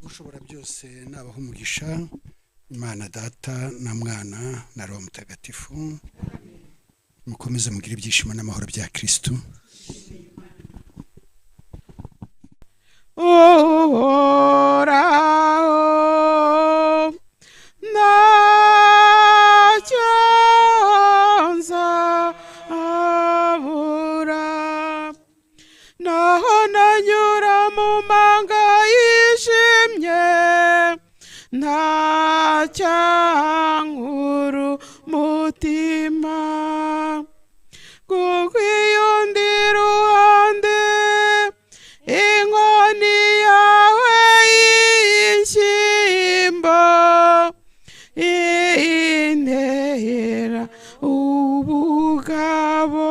ushobora byose nabaho umugisha Imana data na mwana na roho mutagatifu mukomeze mugira ibyishimo n'amahoro bya Kristo. Uhoraho ntacyo nzabura, naho nanyura mu manga yijimye ntacyankura umutima, kuko iyo ndi iruhande inkoni yawe y'inshyimbo intera ubugabo,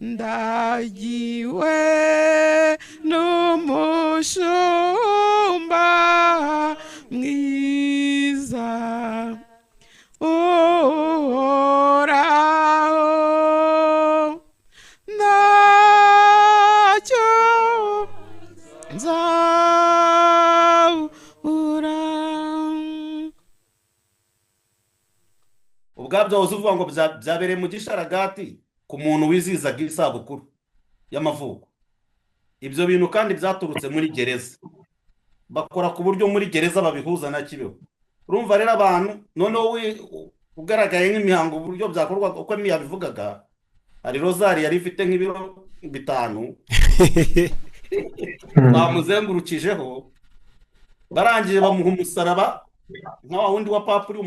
ndagiwe n'umushumba mwiza. Uhoraho ntacyo nzabura. ubwabyo wose uvuga ngo byabereye mu gisharagati ku muntu wizizaga isabukuru y'amavuko. Ibyo bintu kandi byaturutse muri gereza, bakora ku buryo muri gereza babihuza na Kibeho. Urumva rero abantu noneho ugaragaye nk'imihango uburyo byakorwa uko yabivugaga, hari rozari yari ifite nk'ibiro 5 bamuzengurukijeho, barangije bamuha umusaraba nka wa wundi wa papuri,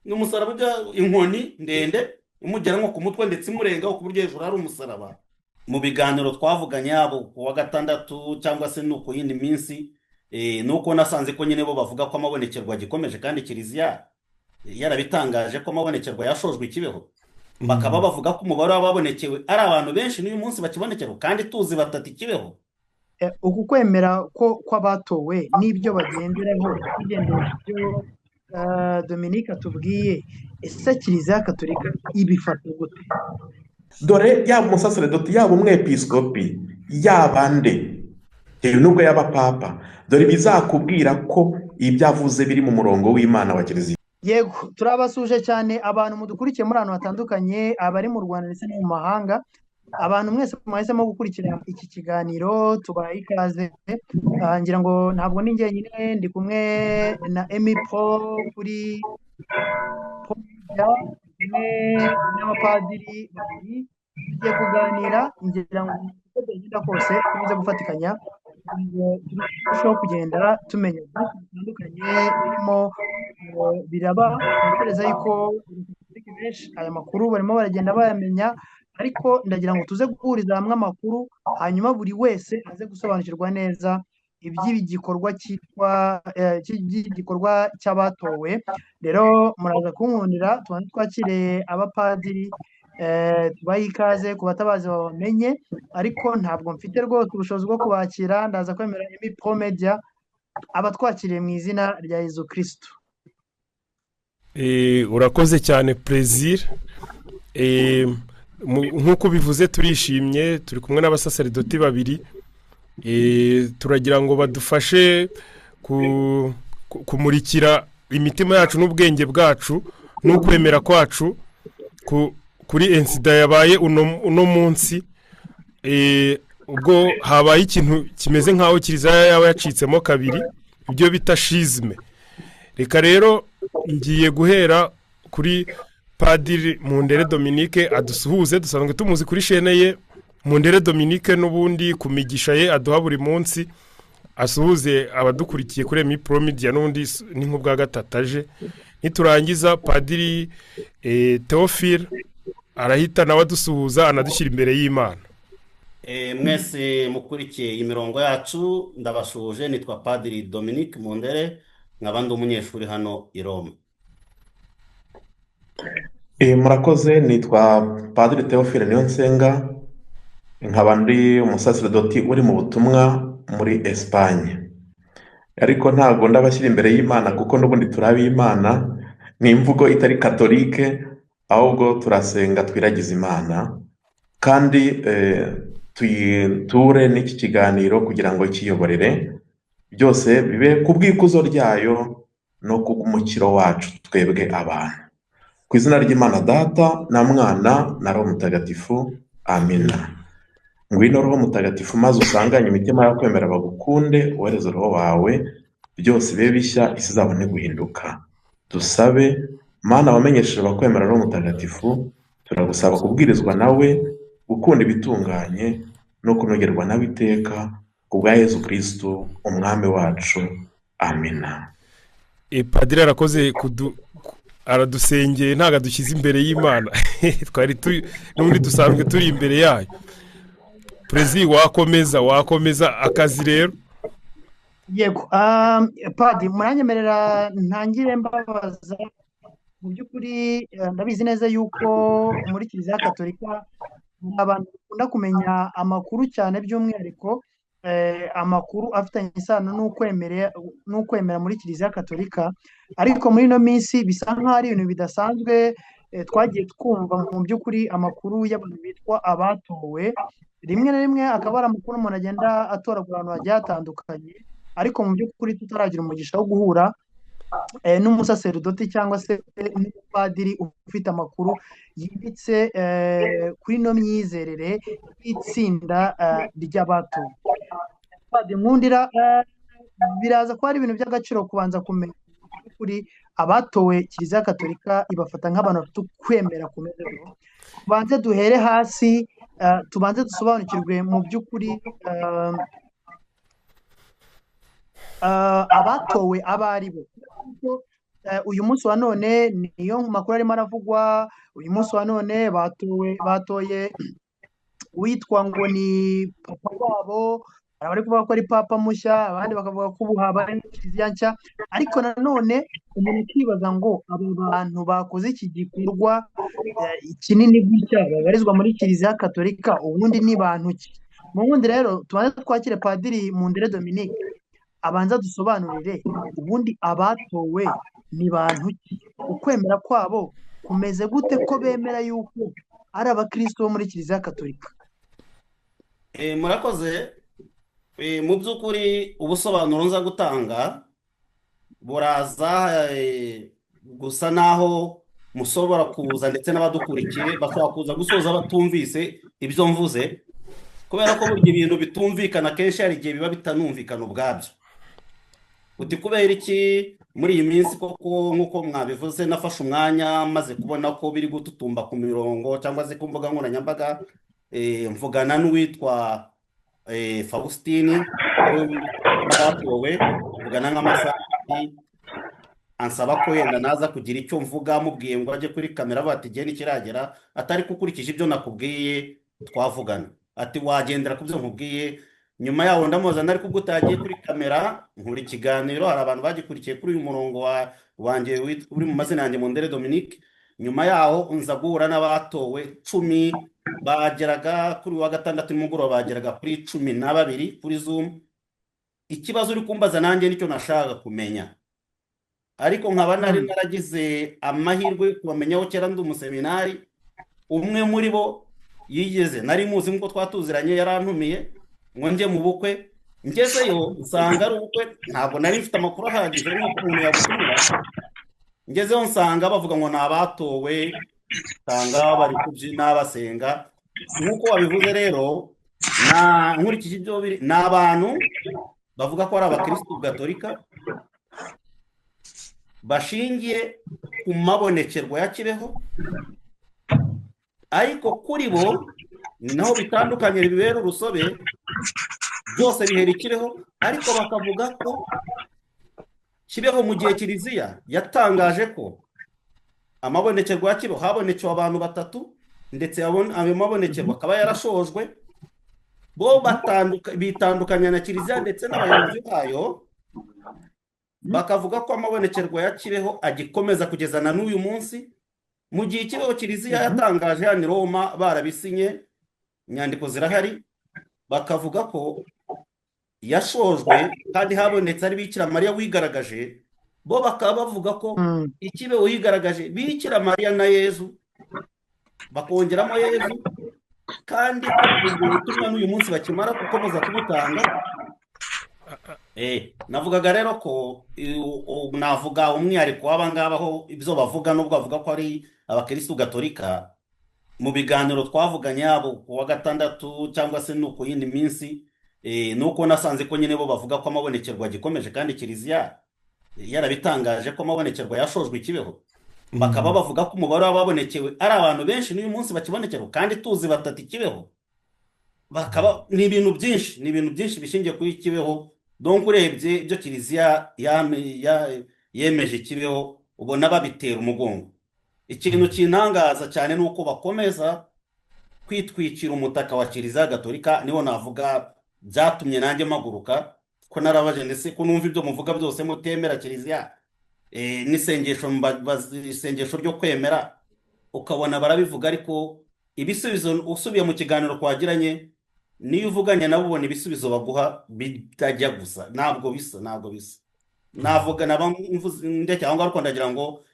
umusaraba ujya inkoni ndende imugera nko ku mutwe ndetse imurengaho ku buryo hejuru hari umusaraba. Mu biganiro twavuganye yabo ku wa gatandatu cyangwa se no ku yindi minsi, nuko nasanze ko nyine bo bavuga ko amabonekerwa gikomeje kandi kiliziya yarabitangaje ko amabonekerwa yashojwe Kibeho, bakaba bavuga ko umubare w'ababonekewe ari abantu benshi n'uyu munsi bakibonekerwa kandi tuzi batatu Kibeho. Uku kwemera ko kw'abatowe n'ibyo bagenderaho bigendera ibyo Dominique atubwiye, ese kiliziya Gatolika ibifata gute? Dore yaba umusaseredoti yaba umwepiskopi yaba nde nubwo yaba papa, dore bizakubwira ko ibyavuze biri mu murongo w'Imana wa kiliziya. Yego, turabasuje cyane abantu mudukurikiye muri ahantu hatandukanye, abari mu Rwanda ndetse no mu mahanga. Abantu mwese mwahisemo gukurikira iki kiganiro tubaha ikaze. Ngira ngo ntabwo ni njyenyine, ndi kumwe na Emi Pro kuri n'abapadiri babiri, tugiye kuganira. Ngira ngo uko byagenda kose tuze gufatikanya turushaho kugenda tumenya byinshi bitandukanye birimo biraba. Ntekereza yuko benshi aya makuru barimo baragenda bayamenya, ariko ndagira ngo tuze guhuriza hamwe amakuru, hanyuma buri wese aze gusobanukirwa neza iby'igikorwa cy'igikorwa cy'abatowe. Rero muraza kunkundira tubanze twakire abapadiri, tubahe ikaze ku batabazi babamenye, ariko ntabwo mfite rwose ubushobozi bwo kubakira. Ndaza kwemera Emi Pro Media abatwakiriye mu izina rya Yezu Kristo. Urakoze cyane Plaisir. Nk'uko bivuze turishimye, turi kumwe n'abasaseredoti babiri, turagira ngo badufashe kumurikira imitima yacu n'ubwenge bwacu n'ukwemera kwacu kuri insida yabaye uno munsi, ubwo habaye ikintu kimeze nk'aho kiliziya yaba yacitsemo kabiri, ibyo bita shizme. Reka rero ngiye guhera kuri Padiri Mundere Dominique adusuhuze. Dusanzwe tumuzi kuri shene ye Mundere Dominique, n'ubundi ku migisha ye aduha buri munsi, asuhuze abadukurikiye kuri Emi Pro Media, n'ubundi ni nk'ubwa gatataje. Niturangiza Padiri Theophile arahita nawe adusuhuza, anadushyira imbere y'Imana. Mwese mukurikiye imirongo yacu ndabashuje. Nitwa Padiri Dominique Mundere, nk'abandi umunyeshuri hano i Roma. Murakoze, nitwa Padiri Theophile Niyonsenga, nkaba ndi umusaseredoti uri mu butumwa muri Espagne, ariko ntabwo ndabashyira imbere y'Imana kuko n'ubundi turabi Imana, ni imvugo itari katolike, ahubwo turasenga twiragiza Imana, kandi tuyiture n'iki kiganiro kugira ngo kiyoborere byose bibe ku bw'ikuzo ryayo no ku bw'umukiro wacu twebwe abantu. Ku izina ry'Imana Data na Mwana na Roho Mutagatifu, amina. Ngwino Roho Mutagatifu maze usanganye imitima yo kwemera bagukunde, wohereze Roho wawe, byose bibe bishya, isi izabone guhinduka. Dusabe. Mana wamenyesheje abakwemera Roho Mutagatifu, turagusaba kubwirizwa nawe, gukunda ibitunganye no kunogerwa nawe iteka, ku bwa Yezu Kristo umwami wacu, amina. Padiri arakoze aradusengeye, ntabwo adushyize imbere y'Imana. Twari n'ubundi dusanzwe turi imbere yayo. Perezida wakomeza akazi rero. Yego, Padi muranyemerera ntangire mbabaza. Mu by'ukuri ndabizi neza yuko muri Kiliziya Gatolika abantu bakunda kumenya amakuru cyane, by'umwihariko amakuru afitanye isano n'ukwemera muri Kiliziya Gatolika, ariko muri ino minsi bisa nk'aho ari ibintu bidasanzwe. Twagiye twumva mu by'ukuri amakuru y'abantu bitwa abatowe, rimwe na rimwe akaba ari amakuru umuntu agenda atoragura ahantu hagiye hatandukanye, ariko mu by'ukuri tutaragira umugisha wo guhura n'umusaseridoti cyangwa se n'umupadiri ufite amakuru yimbitse kuri ino myizerere y'itsinda ry'abatowe. Nkundira, biraza kuba ari ibintu by'agaciro kubanza kumenya kuri abatowe. Kiliziya Gatolika ibafata nk'abantu bafite ukwemera kumezeho. Tubanze duhere hasi, tubanze dusobanukirwe mu by'ukuri abatowe abo ari bo. Uyu munsi wa none niyo makuru arimo aravugwa. Uyu munsi wa none batoye uwitwa ngo ni papa wabo, bari kuvuga ko ari papa mushya, abandi bakavuga ko ubu habaye Kiliziya nshya, ariko nanone umuntu akibaza ngo abo bantu bakoze iki gikorwa kinini gutya babarizwa muri Kiliziya Gatolika ubundi ni bantu ki? Mu bundi rero tubanze twakire Padiri Mundere Dominique abanza dusobanurire ubundi abatowe ni bantu ki, ukwemera kwabo kumeze gute, ko bemera yuko ari abakristo bo muri Kiliziya Gatolika. Murakoze. Mu by'ukuri ubusobanuro nza gutanga buraza gusa naho mushobora kuza, ndetse n'abadukurikiye bashobora kuza gusoza batumvise ibyo mvuze, kubera ko burya ibintu bitumvikana kenshi hari igihe biba bitanumvikana ubwabyo. Uti kubera iki muri iyi minsi koko nk'uko mwabivuze nafashe umwanya maze kubona ko biri gututumba ku mirongo cyangwa se ku mbuga nkoranyambaga, mvugana n'uwitwa Faustini batowe, mvugana nk'amasaha, ansaba ko yenda naza kugira icyo mvuga, mubwiye ngo ajye kuri kamera bati igihe nikiragera, atari kukurikije ibyo nakubwiye twavugana, ati wagendera ku byo nkubwiye. Nyuma yaho ndamuzana ariko ubwo utagiye kuri kamera nkuri ikiganiro, hari abantu bagikurikiye kuri uyu murongo wanjye uri mu mazina yanjye Mundere Dominique. Nyuma yaho nza guhura n'abatowe 10 bageraga kuri wa gatandatu nimugoroba, bageraga kuri 12 kuri Zoom. Ikibazo uri kumbaza nanjye nicyo nashaka kumenya, ariko nkaba nari naragize amahirwe kubamenyaho kera ndi umuseminari. Umwe muri bo yigeze nari muzi nk'uko twatuziranye, yarantumiye ngo njye mu bukwe. Ngezeyo nsanga ari ubukwe, ntabwo nari mfite amakuru ahagije nk'uko umuntu yagutumira. Ngezeyo nsanga bavuga ngo ni abatowe, nsanga bari kubyina basenga nk'uko wabivuze. Rero nkurikije ibyo ni abantu bavuga ko ari abakristo Gatolika bashingiye ku mabonekerwa ya Kibeho, ariko kuri bo ni naho bitandukanye bibera urusobe, byose bihera Kibeho, ariko bakavuga ko Kibeho mu gihe Kiliziya yatangaje ko amabonekerwa ya Kibeho habonekewe abantu 3, ndetse ayo mabonekerwa akaba yarashojwe. Bo bitandukanya na Kiliziya ndetse n'abayobozi bayo, bakavuga ko amabonekerwa ya Kibeho agikomeza kugeza na n'uyu munsi, mu gihe Kibeho Kiliziya yatangaje hano i Roma, barabisinye, inyandiko zirahari, bakavuga ko yashojwe kandi habonetse ari Bikira Mariya wigaragaje. Bo bakaba bavuga ko Ikibeho yigaragaje Bikira Mariya na Yezu, bakongeramo Yezu, kandi ubutumwa n'uyu munsi bakimara gukomeza kubutanga navugaga rero ko navuga umwihariko w'abangaba aho ibyo bavuga nubwo bavuga ko ari abakirisitu gatolika mu biganiro twavuganye yabo ku wa gatandatu cyangwa se no ku yindi minsi nuko nasanze ko nyine bo bavuga ko amabonekerwa gikomeje kandi kiliziya yarabitangaje ko amabonekerwa yashojwe ikibeho bakaba bavuga ko umubare w'ababonekewe ari abantu benshi n'uyu munsi bakibonekerwa kandi tuzi batatu ikibeho bakaba ni ibintu byinshi bishingiye kuri kibeho donc urebye ibyo kiliziya yemeje kibeho ubona babitera umugongo. Ikintu kintangaza cyane ni uko bakomeza kwitwikira umutaka wa kiliziya gatolika, niho navuga byatumye nanjye maguruka ko narabaje ndetse ko numva ibyo muvuga byose mutemera kiliziya n'isengesho ryo kwemera ukabona barabivuga, ariko ibisubizo usubiye mu kiganiro twagiranye niyo uvuganye nabo ubona ibisubizo baguha bitajya gusa, ntabwo bisa navuga ndetse aho ngaho ndagira ngo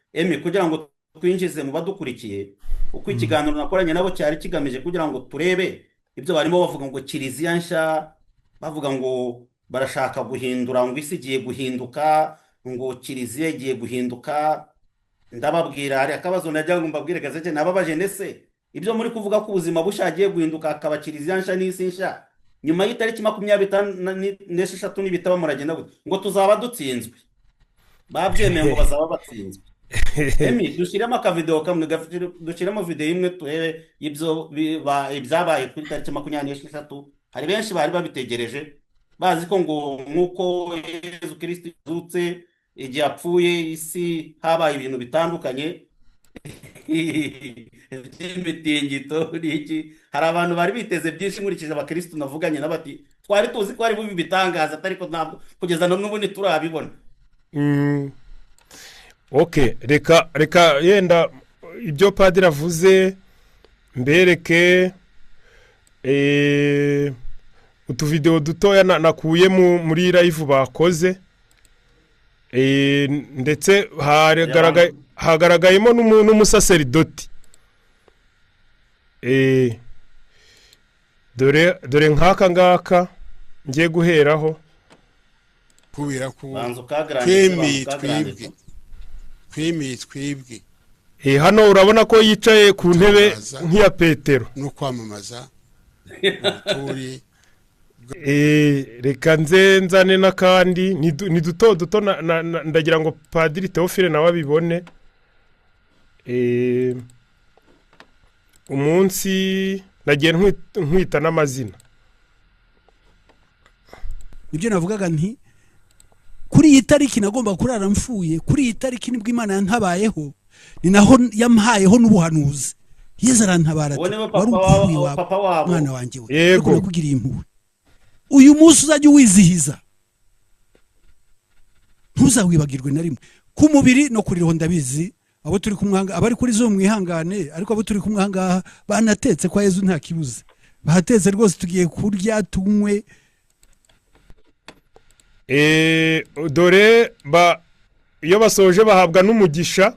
kugira ngo twinjize mu badukurikiye uko ikiganiro nakoranye nabo cyari kigamije kugira ngo turebe ibyo barimo bavuga ngo kiliziya nshya, bavuga ngo barashaka guhindura, ngo isi igiye guhinduka, ngo kiliziya igiye guhinduka. Ndababwira hari akabazo najya ngo mbabwire gazeke nababaje ndetse ibyo muri kuvuga ko ubuzima bushagiye guhinduka akaba kiliziya nshya n'isi nshya nyuma y'itariki 26 n'ibitaba muragenda ngo tuzaba dutsinzwe, babyemeye ngo bazaba batsinzwe. Dushyiremo akavideo kamwe, dushyiremo video imwe turebe ibyo ibyabaye kuri tariki 26. Hari benshi bari babitegereje bazi ko ngo nk'uko Yezu Kristo yazutse igihe apfuye isi habaye ibintu bitandukanye imitingito n'iki. Hari abantu bari biteze byinshi nkurikije abakristo navuganye nabati twari tuzi ko ari bubi bitangaza ariko ntabwo kugeza n'ubu turabibona. Okay, reka yenda ibyo padiri avuze mbereke utuvideo dutoya nakuye muri live bakoze, ndetse hagaragayemo n'umusaseridoti. dore nk'aka ngaka ngiye guheraho kubera ko twemeye twebwe hano urabona ko yicaye ku ntebe nk'iya Petero no kwamamaza turi reka nzane n'akandi ni duto ndagira ngo Padiri Theophile nawe abibone. Umunsi nagiye nkwita n'amazina, nibyo navugaga nti kuri iyi tariki nagomba kurara mfuye, kuri iyi tariki nibwo Imana yantabayeho, ni naho yampayeho n'ubuhanuzi. Yezu arantabara wari upfuye wa mwana wanjye we, yego nakugiriye impuhwe. Uyu munsi uzajya uwizihiza, ntuzawibagirwe na rimwe. Ku mubiri no kuririho ndabizi, abo turi kumwanga abari kuri zo mwihangane, ariko abo turi kumwanga banatetse kwa Yezu nta kibuze, bahatetse rwose tugiye kurya tunywe. Dore iyo basoje bahabwa n'umugisha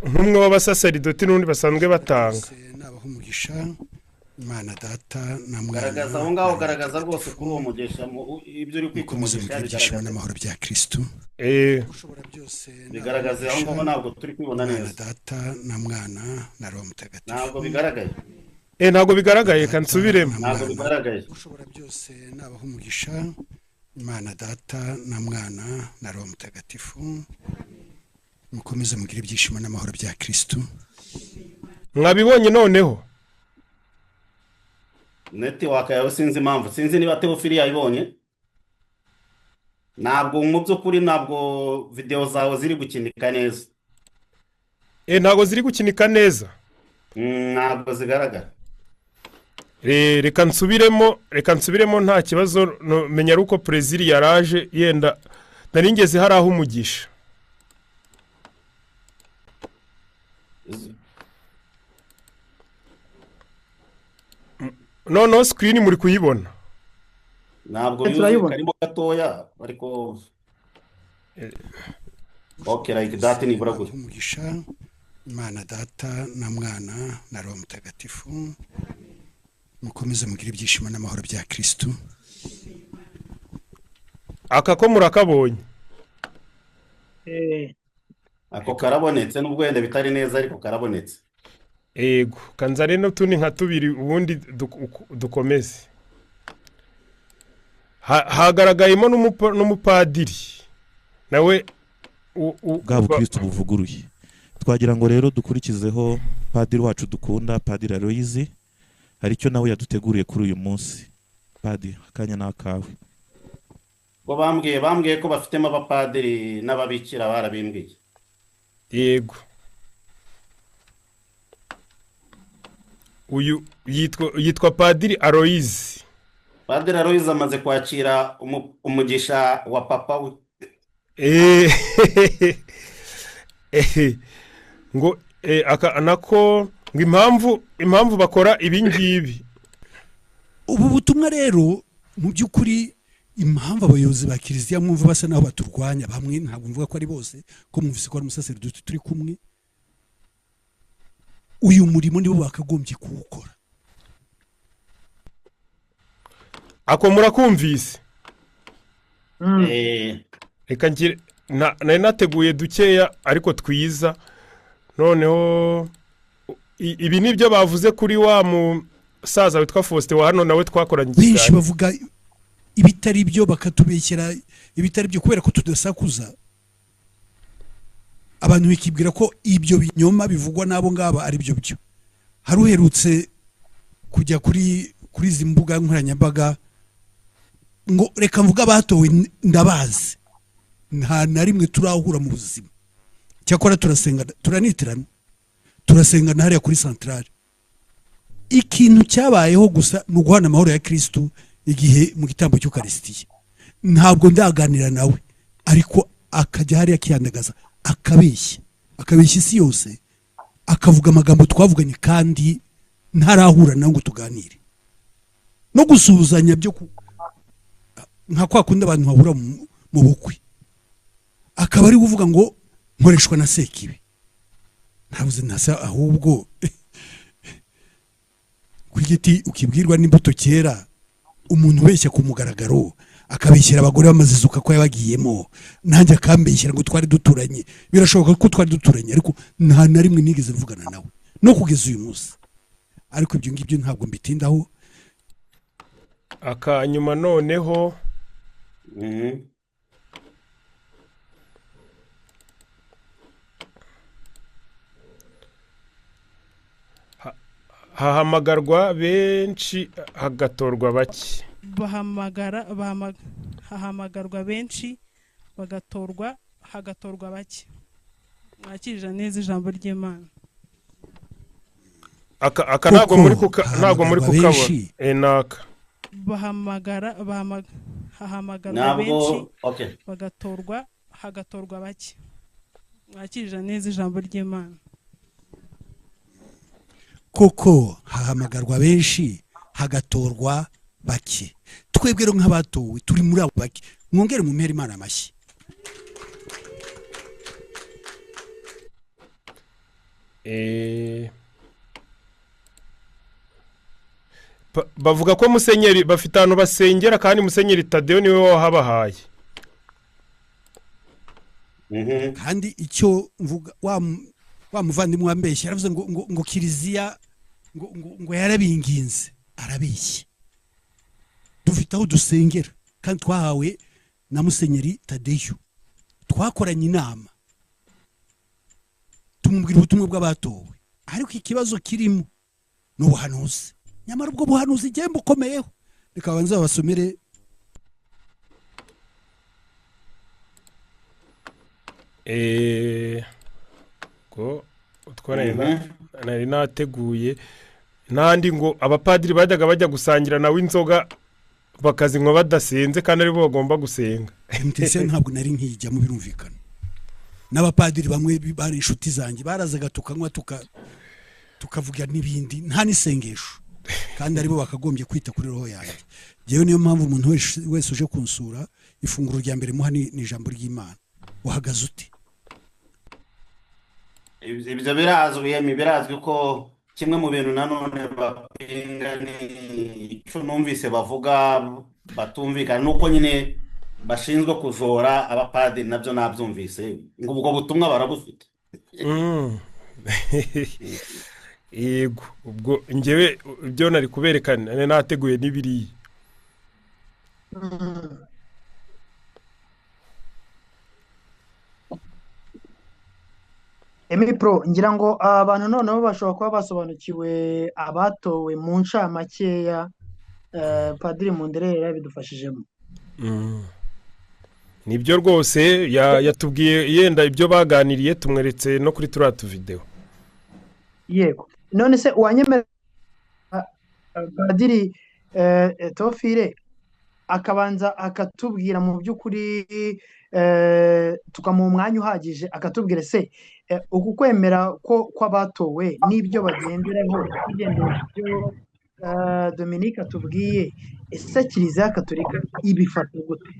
nk'umwe w'abasaseridoti n'undi basanzwe batanga. Nabaho umugisha Imana Data na Mwana. Garagaza aho ngaho, garagaza rwose kuri uwo mugisha ibyo uri kwita umugisha bigaragaza n'amahoro bya Kristo. Ushobora byose bigaragaza aho ngaho, ntabwo turi kwibona neza. Data na Mwana na Roho Mutagatifu. Ntabwo bigaragaye. Ntabwo bigaragaye, kansubiremo. Ntabwo bigaragaye. Ushobora byose nabaho umugisha Imana Data na Mwana na Roho Mutagatifu. Mukomeze mugire ibyishimo n'amahoro bya Kristo. Mwabibonye noneho network yawe sinzi impamvu, sinzi niba Theophile yayibonye. Ntabwo mu by'ukuri ntabwo video zawe ziri gukinika neza. Ntabwo ziri gukinika neza, ntabwo zigaragara. Reka nsubiremo nta kibazo. Menya uko Prezili yaraje yenda naringeze hari aho umugisha. No screen muri kuyibona? Ntabwo yuzuye, karimo gatoya ariko okay, like that ni buragura. Umugisha Imana Data na Mwana na Roho Mutagatifu. Mukomeze mugire ibyishimo n'amahoro bya Kristo. aka ko murakabonye ako karabonetse n'ubwo wenda bitari neza ariko karabonetse. yego kanzare n'utundi nka tubiri ubundi dukomeze. Hagaragayemo n'umupadiri nawe bwa bukristo buvuguruye. Twagira ngo rero dukurikizeho padiri wacu dukunda, Padiri Aloyizi, hari icyo nawe yaduteguriye kuri uyu munsi. Padiri, akanya n'akawe. Bo bambwiye ko bafitemo abapadiri n'ababikira, barabimbwiye. yego uyu yitwa Padiri Aloyizi. Padiri Aloyizi amaze kwakira umugisha wa papa we. ngo nako ngo impamvu bakora ibi ngibi. Ubu butumwa rero mu by'ukuri impamvu abayobozi ba kiliziya mwumva basa naho baturwanya, bamwe ntabwo mvuga ko ari bose, ko mwumvise ko ari umusaseridoti turi kumwe, uyu murimo nibo bakagombye kuwukora. Ako murakumvise? Reka nari nateguye dukeya ariko twiza. Noneho ibi nibyo bavuze kuri wa musaza witwa Faustin wa hano nawe twakoranye. Benshi bavuga ibitari byo bakatubekera ibitari byo kubera ko tudasakuza. Abantu bikibwira ko ibyo binyoma bivugwa nabo ngaba ari byo byo. Haruherutse kujya kuri izi mbuga nkoranyambaga ngo reka mvuga batowe ndabazi, nta na rimwe turahura mu buzima. Cyakora turasenga, turanitirana, turasenga na hariya kuri centrale. Ikintu cyabayeho gusa ni uguhana amahoro ya Kristo igihe mu gitambo cy'Ukaristiya. Ntabwo ndaganira nawe, ariko akajya hariya akiyandagaza, akabeshya isi yose, akavuga amagambo twavuganye kandi ntarahura nawe ngo tuganire. No gusuhuzanya byo nka kwa kundi abantu bahura mu bukwe, akaba ari kuvuga ngo nkoreshwa na Sekibi. Ntabuze ntasa, ahubwo kuri giti ukibwirwa n'imbuto kera, umuntu weshya ku mugaragaro akabeshyira abagore bamazizuka ko yabagiyemo, nanjye akambeshyira ngo twari duturanye. Birashoboka ko twari duturanye, ariko nta na rimwe nigeze mvugana nawe no kugeza uyu munsi. Ariko ibyo ngibyo ntabwo mbitindaho. Akanyuma noneho hahamagarwa benshi hagatorwa bake. Hahamagarwa benshi hagatorwa bake. Mwakirije neza ijambo ry'Imana. Aka ntabwo muri kukabona. Enaka hahamagarwa benshi hagatorwa bake. Mwakirije neza ijambo ry'Imana. Koko hahamagarwa benshi hagatorwa bake. Twebwe rero nk'abatowe turi muri abo bake. Mwongere mu mpera Imana amashyi. Bavuga ko Musenyeri bafite ahantu basengera kandi Musenyeri Tadeo niwe wahabahaye. Kandi icyo mvuga wa muvandimwe wambeshye yaravuze ngo kiliziya ngo yarabinginze, arabeshye. Dufite aho dusengera kandi twahawe na Musenyeri Tadeo, twakoranye inama tumubwira ubutumwa bw'abatowe, ariko ikibazo kirimo n'ubuhanuzi. Nyamara ubwo buhanuzi igihe bukomeyeho. Reka banza basomere ko nari nateguye n'andi ngo abapadiri bajyaga bajya gusangira nawe inzoga bakazinywa badasenze kandi aribo bagomba gusenga. Ndetse ntabwo nari nkijya mu birumvikana. N'abapadiri bamwe bari inshuti zanjye barazaga tukanywa tukavuga n'ibindi, nta n'isengesho, kandi aribo bakagombye kwita kuri roho yanjye. Jewe niyo mpamvu umuntu wese uje kunsura, ifunguro rya mbere muha ni ijambo ry'Imana. Uhagaze ute? Ibyo birazwi ko kimwe mu bintu nanone bapinga ni icyo numvise bavuga batumvikana, nuko nyine bashinzwe kujora abapadiri nabyo nabyumvise ngo ubwo butumwa barabufite. yego ubwo njyewe ibyo nari kuberekana nateguye n'ibiriya. Pro ngira ngo abantu noneho bashobora kuba basobanukiwe abatowe mu ncamakeya Padiri Munderera bidufashijemo. nibyo rwose yatubwiye yenda ibyo baganiriye tumweretse no kuri turiya tuvidewo. Yego none se uwanyemera Padiri Théophile akabanza akatubwira mu by'ukuri tukamuha umwanya uhagije akatubwira se uku kwemera ko kw'abatowe n'ibyo bagenderaho bigendera ibyo Dominique atubwiye, ese Kiliziya Gatolika ibifata gute?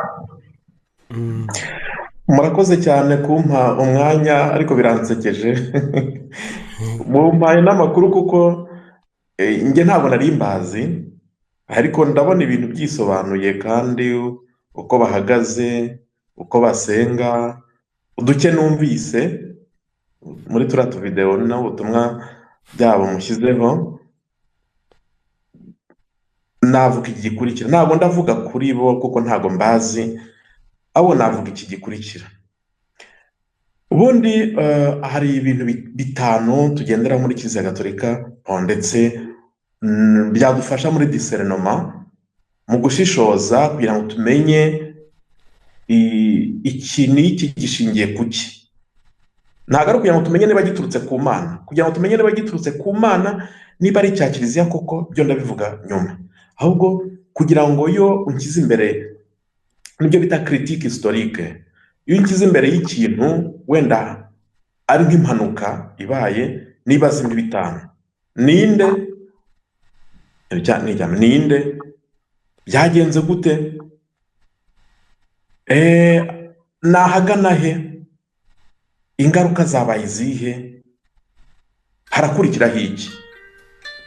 murakoze cyane kumpa umwanya ariko biransekeje mumpaye n'amakuru kuko njye ntabwo nari mbazi ariko ndabona ibintu byisobanuye kandi uko bahagaze uko basenga uduke numvise muri turiya tuvidewo n'ubutumwa byabo mushyizeho navuga iki gikurikira. Ntabwo ndavuga kuri bo kuko ntabwo mbazi, abo navuga iki gikurikira. Ubundi hari ibintu bitanu tugendera muri Kiliziya Gatolika ndetse byadufasha muri discernment mu gushishoza kugira ngo tumenye iki n'iki gishingiye kuki. Ntabwo ari kugira ngo tumenye niba giturutse ku Mana, kugira ngo tumenye niba giturutse ku Mana niba ari icya Kiliziya koko byo ndabivuga nyuma, ahubwo kugira ngo yo unkize imbere nibyo bita critique historique. Iyo unkize imbere y'ikintu wenda ari nk'impanuka ibaye nibaza ibintu bitanu: ninde byagenze gute, nahagana he, ingaruka zabaye izihe, harakurikiraho iki.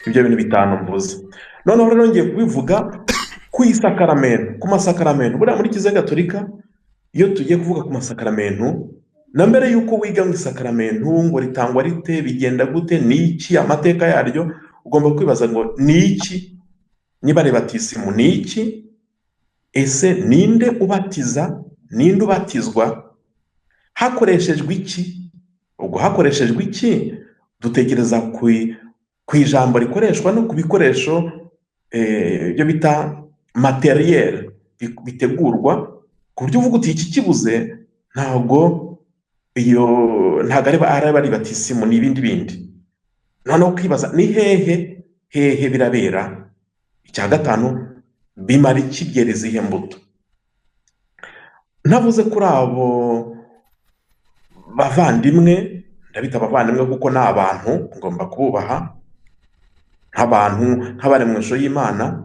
Ibyo bintu bitanu mvuze. Noneho rero ngiye kubivuga ku isakaramento, ku masakaramento. Buriya muri Kiliziya Gatolika iyo tugiye kuvuga ku masakaramento, na mbere y'uko wiga mu isakaramento ngo ritangwa rite, bigenda gute, n'iki, amateka yaryo, ugomba kwibaza ngo n'iki, niba ari batisimu n'iki, ese ninde ubatiza, ninde ubatizwa, hakoreshejwe iki. Ubwo hakoreshejwe iki dutekereza ku ijambo rikoreshwa no ku bikoresho ibyo bita materiel bitegurwa, ku buryo uvuga uti iki kibuze ntabwo ari batisimu n'ibindi bindi. Noneho kwibaza ni hehe birabera. Icya gatanu, bimara iki, byera izihe mbuto. Navuze kuri abo bavandimwe, ndabita abavandimwe kuko ni abantu ngomba kububaha nk'abantu, nk'abari mu ishusho y'Imana.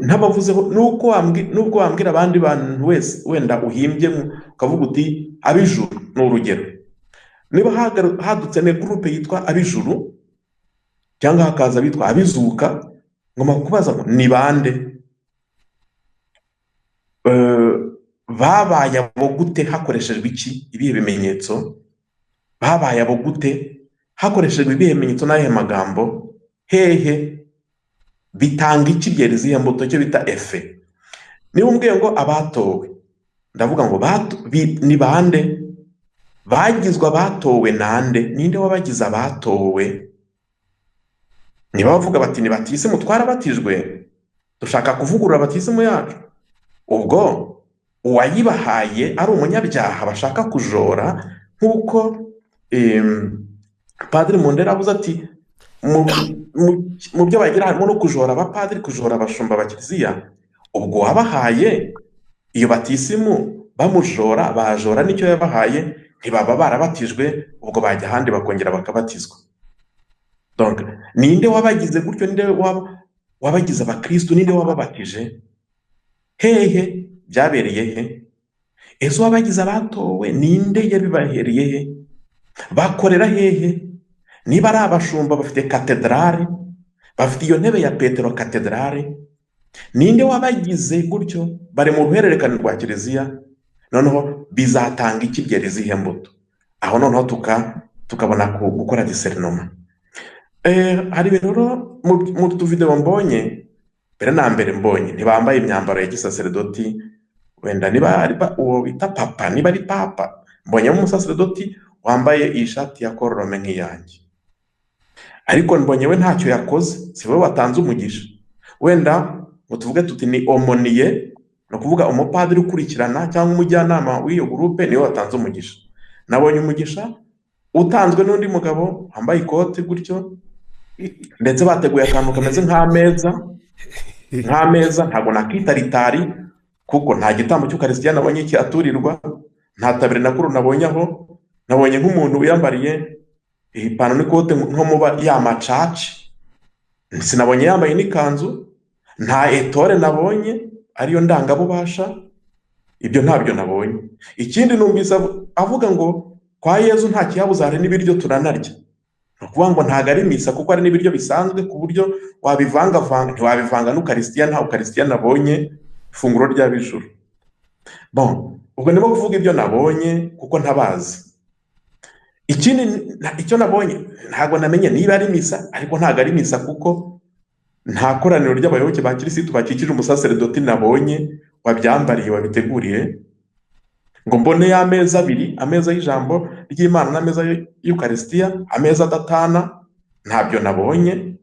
Ntabavuzeho nubwo wambwira abandi bantu wese wenda uhimbye ukavuga uti ab'ijuru ni urugero. Niba hadutse ne groupe yitwa ab'ijuru cyangwa hakaza bitwa abizuka, ngomba kubaza ngo ni bande, babaye abo gute, hakoreshejwe iki, ibihe bimenyetso, babaye abo gute, hakoreshejwe ibihe bimenyetso n'ahe magambo, hehe, bitanga iki, byera izihe mbuto, cyo bita efe. Niba umbwiye ngo abatowe, ndavuga ngo ni bande, bagizwe abatowe nande, ninde wabagize abatowe. Niba bavuga bati ni batisimu twarabatijwe, dushaka kuvugurura batisimu yacu, ubwo uwayibahaye ari umunyabyaha bashaka kujora, nk'uko Padiri Mundera avuze ati mu byo bagira harimo no kujora abapadiri, kujora abashumba ba Kiliziya. Ubwo wabahaye iyo batisimu bamujora, bajora nicyo yabahaye, ntibaba barabatijwe, ubwo bajya ahandi bakongera bakabatizwa. Donc ninde wabagize gutyo, ninde wabagize abakristo, ninde wababatije, hehe, byabereye he, ese wabagize abatowe ninde yabibahereye he, bakorera hehe. Niba ari abashumba bafite katedrale, bafite iyo ntebe ya Petero katedrale, ninde wabagize gutyo bari mu ruhererekane rwa kiliziya, noneho bizatanga iki byera izihe mbuto, aho noneho tukabona gukora discernment. Hari rero mu tuvideo mbonye mbere na mbere mbonye ntibambaye imyambaro ya gisaserdoti, wenda niba uwo bita papa, niba ari papa, mbonye umusaserdoti wambaye iyi shati ya korome nk'iyanjye, ariko mbonye we ntacyo yakoze, si we watanze umugisha. Wenda ngo tuvuge tuti ni omoniye, no kuvuga umupadiri ukurikirana cyangwa umujyanama w'iyo groupe niwe watanze umugisha. Nabonye umugisha utanzwe n'undi mugabo wambaye ikote gutyo, ndetse bateguye akantu kameze nk'ameza, ntabwo nakita ritari kuko nta gitambo cy'ukarisitiya nabonye cyaturirwa, nta tabire nakuru nabonye aho. Nabonye nk'umuntu wiyambariye ipantaro n'ikote nko muba yamacaci, sinabonye yambaye n'ikanzu, nta etore nabonye ariyo ndangabubasha, ibyo ntabyo nabonye. Ikindi numvise avuga ngo kwa Yezu nta kiyabuza, hari n'ibiryo turanarya. No kuvuga ngo ntago ari misa kuko ari n'ibiryo bisanzwe ku buryo wabivanga, ntiwabivanga n'ukarisitiya. Nta ukarisitiya nabonye, ifunguro rya bijuru. Bon, ubwo ndimo kuvuga ibyo nabonye kuko ntabazi. Ikindi icyo nabonye ntago namenye niba ari misa, ariko ntago ari misa kuko nta koraniro ry'abayoboke ba Kirisitu bakikije umusaserdoti nabonye wabyambariye wabiteguriye. Ngo mbone y'ameza abiri, ameza y'ijambo ry'Imana n'ameza y'Eukaristia, ameza adatana, ntabyo nabonye.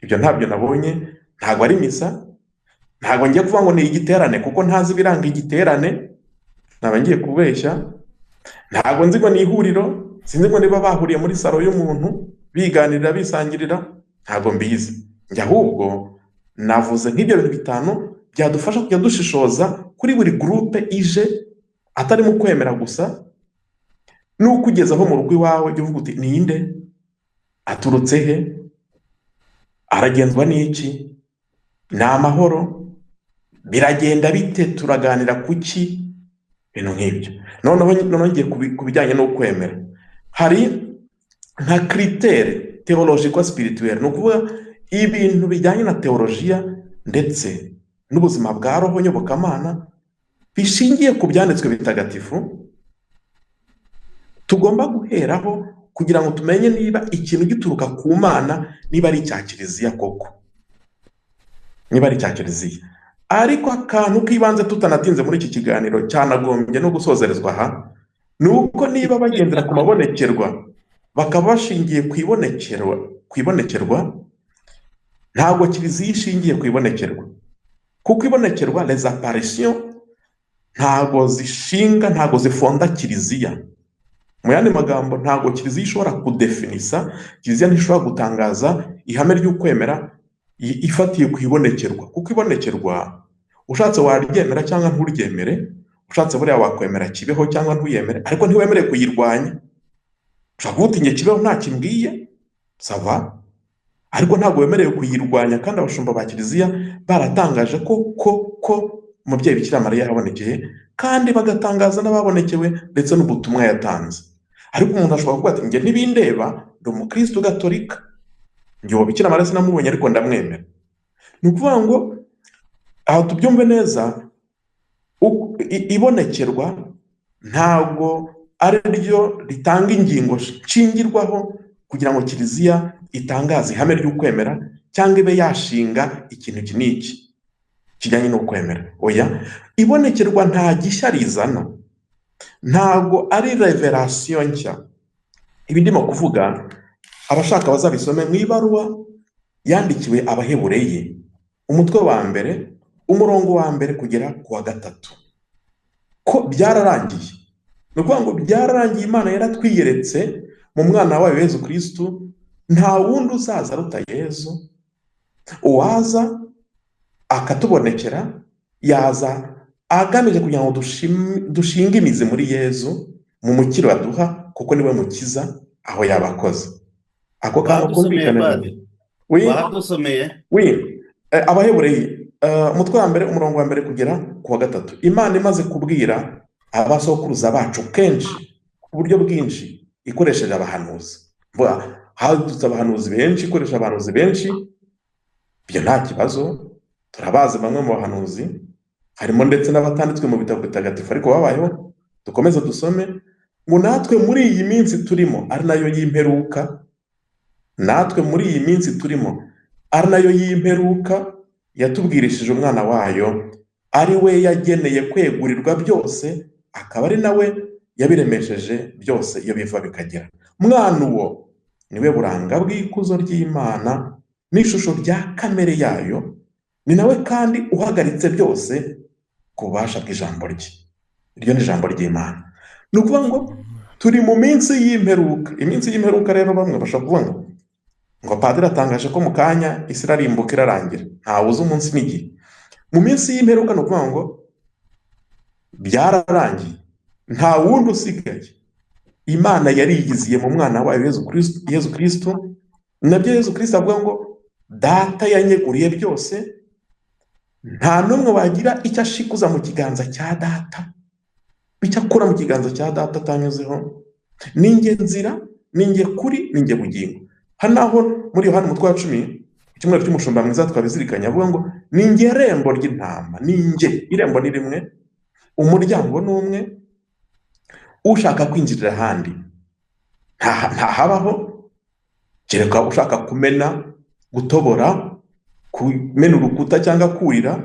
Ibyo ntabyo nabonye, ntago ari misa. Ntago ngiye kuvuga ngo ni igiterane kuko ntazi biranga igiterane, naba ngiye kubeshya. Ntago nzi ngo ni ihuriro, sinzi ngo niba bahuriye muri salo y'umuntu biganirira bisangirira, ntago mbizi. Njye ahubwo navuze nk'ibyo bintu bitanu byadufasha kujya dushishoza kuri buri groupe ije, atari mu kwemera gusa, n'ukugezaho mu rugo iwawe jya uvuga uti ninde, aturutse he, aragenzwa n'iki, ni amahoro, biragenda bite, turaganira kuki, ibintu nk'ibyo. Noneho ngiye ku bijyanye no kwemera, hari nka critère théologico spirituel, no kuvuga ibintu bijyanye na teologiya ndetse n'ubuzima bwa roho nyobokamana bishingiye ku byanditswe bitagatifu, tugomba guheraho kugira ngo tumenye niba ikintu gituruka ku Mana, niba ari icya Kiliziya koko, niba ari icya Kiliziya. Ariko akantu k'ibanze tutanatinze muri iki kiganiro cyanagombye no gusozerezwa aha, ni uko niba bagendera ku mabonekerwa bakaba bashingiye ku ibonekerwa, ntabwo Kiliziya ishingiye ku ibonekerwa, kuko ibonekerwa les apparitions ntabwo zishinga, ntabwo zifonda Kiliziya. Mu yandi magambo, ntabwo Kiliziya ishobora kudefinisa, Kiliziya ntishobora gutangaza ihame ry'ukwemera ifatiye ku ibonekerwa, kuko ibonekerwa ushatse waryemera cyangwa nturyemere, ushatse buriya wakwemera kibeho cyangwa ntuyemere, ariko ntiwemere kuyirwanya. Ushobora kuvuga uti nge kibeho nta kimbwiye, sava, ariko ntabwo wemerewe kuyirwanya. Kandi abashumba ba Kiliziya baratangaje ko umubyeyi Bikira Mariya yabonekeye, kandi bagatangaza n'ababonekewe ndetse n'ubutumwa yatanze. Ariko umuntu ashobora kuvuga ati nge ntibindeba, ndi umukristo gatolika, nge uwo Bikira Mariya sinamubonye ariko ndamwemera. Ni ukuvuga ngo aho tubyumve neza, ibonekerwa ntabwo ari ryo ritanga ingingo nshingirwaho kugira ngo Kiliziya itangaze ihame ry'ukwemera cyangwa ibe yashinga ikintu iki n'iki kijyanye no kwemera. Oya, ibonekerwa nta gishya rizana, ntabwo ari revelation nshya. Ibi ndimo kuvuga abashaka bazabisome mu ibaruwa yandikiwe Abahebureye, umutwe wa mbere, umurongo wa mbere kugera ku wa 3, ko byararangiye. Ni ukuvuga ngo byararangiye, Imana yaratwiyeretse mu mwana wayo Yezu Kristu, nta wundi uzaza aruta Yezu. Uwaza akatubonekera yaza agamije kugira ngo dushinge imizi muri Yezu, mu mukiro aduha, kuko niwe mukiza aho yabakoze. Ako kantu kumvikana. Abahebureye umutwe wa mbere, umurongo wa mbere kugera ku wa 3. Imana imaze kubwira abasokuruza bacu kenshi ku buryo bwinshi ikoresheje abahanuzi. Hadutse abahanuzi benshi, ikoresha abahanuzi benshi, ibyo nta kibazo. turabazi bamwe mu bahanuzi, harimo ndetse n'abatanditswe mu bitabo bitagatifu ariko babayeho. Dukomeze dusome ngo natwe muri iyi minsi turimo ari nayo y'imperuka, natwe muri iyi minsi turimo ari nayo y'imperuka yatubwirishije umwana wayo, ari we yageneye kwegurirwa byose, akaba ari nawe yabiremesheje byose iyo biva bikagera. Mwana uwo niwe buranga bw'ikuzo ry'Imana n'ishusho rya kamere yayo, ni nawe kandi uhagaritse byose ku bubasha bw'ijambo rye. Iryo ni ijambo ry'Imana. Ni ukuvuga ngo turi mu minsi y'imperuka. Iminsi y'imperuka rero bamwe bashobora kuvuga ngo padiri atangaje ko mu kanya isi irarimbuka irarangira, ntawe uzi umunsi n'igihe. Mu minsi y'imperuka ni ukuvuga ngo byararangiye, nta wundi usigaye. Imana yariyiziye mu mwana wayo Yezu Kristo, nabyo Yezu Kristo avuga ngo data yanyeguriye byose, nta n'umwe wagira icyo ashikuza mu kiganza cya data, icyo akura mu kiganza cya data atanyuzeho. Ninjye nzira, ninjye kuri, ninjye bugingo. Hano naho muri Yohana umutwe wa 10 icyumweru cy'umushumba mwiza twabizirikanye avuga ngo ninjye rembo ry'intama. Ninjye, irembo ni rimwe, umuryango ni umwe, ushaka kwinjirira ahandi ntahabaho kereka ushaka kumena, gutobora, kumena urukuta cyangwa kurira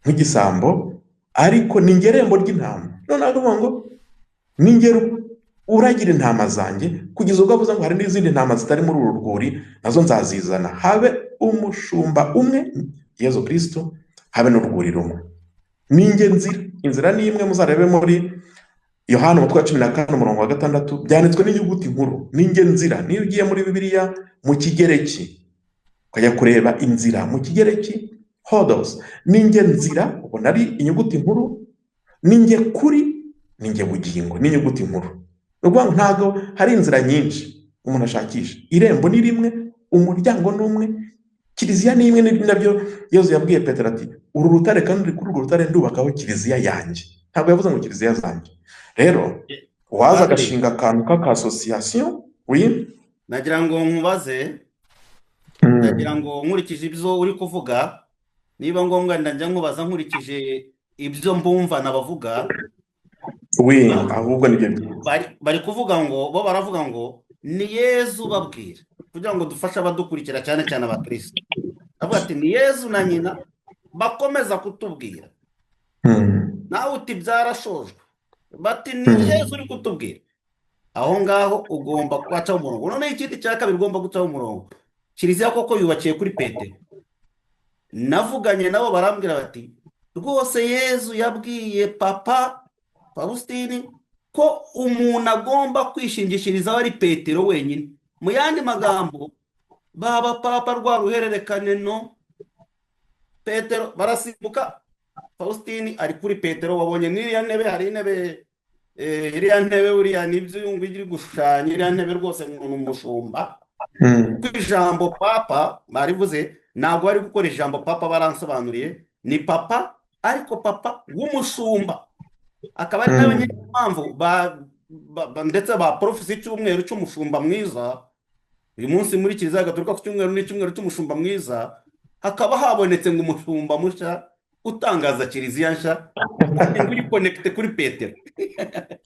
nk'igisambo, ariko ninjye rembo ry'intama. None aravuga ngo ninjye uragira intama zanjye, kugeza ubwo avuze ngo hari n'izindi ntama zitari muri uru rwuri nazo nzazizana, habe umushumba umwe Yezu Kristo, habe n'urwuri rumwe. Ninjye nzira, inzira ni imwe. Muzarebe muri Yohana umutwe wa 14 umurongo wa 6 byanditswe n'inyuguti nkuru, ninjye nzira. Niyo ugiye muri Bibiliya mu Kigereki ukajya kureba inzira mu Kigereki hodos, ninjye nzira ubona ari inyuguti nkuru, ninjye kuri, ninjye bugingo ni inyuguti nkuru. Ubwo ntago hari inzira nyinshi umuntu ashakisha. Irembo ni rimwe, umuryango ni umwe, kiliziya ni imwe. Nabyo Yezu yabwiye Petero ati uru rutare kandi uri kuri urwo rutare ndubakaho kiliziya yanjye. Ntabwo yavuze ngo kiliziya zanjye. Rero waza agashinga akantu k'akasosiyasiyo. Nagira ngo nkubaze, nagira ngo nkurikije ibyo uri kuvuga, niba ngombwa ndajya nkubaza nkurikije ibyo mbumva nabavuga. Ahubwo nibyo bari kuvuga ngo bo baravuga ngo ni Yezu babwira, kugira ngo dufashe abadukurikira cyane cyane abakristo. Avuga ati ni Yezu na nyina bakomeza kutubwira, nawe uti byarashojwe, bati ni Yezu uri kutubwira. Aho ngaho ugomba kwacaho umurongo. None ikindi cya kabiri ugomba gucaho umurongo, kiliziya koko yubakiye kuri Petero. Navuganye nabo barambwira bati rwose Yezu yabwiye Papa Faustin ko umuntu agomba kwishingishirizaho ari Petero wenyine. Mu yandi magambo, baba Papa rwa ruhererekane no Petero barasimbuka, Faustin ari kuri Petero. Wabonye n'iriya ntebe, hari intebe iriya ntebe uriya nibyo yumva iri gushushanya, iriya ntebe rwose ni umushumba. Ku ijambo Papa barivuze, ntabwo bari gukora ijambo Papa, baransobanuriye ni Papa, ariko Papa w'umushumba. Akaba ari nayo mpamvu ndetse ba profesi cy'umweru cy'umushumba mwiza uyu munsi muri Kiliziya Gatolika ku cyumweru n'icyumweru cy'umushumba mwiza, hakaba habonetse ngo umushumba mushya utangaza Kiliziya nshya uri connecte kuri Petero.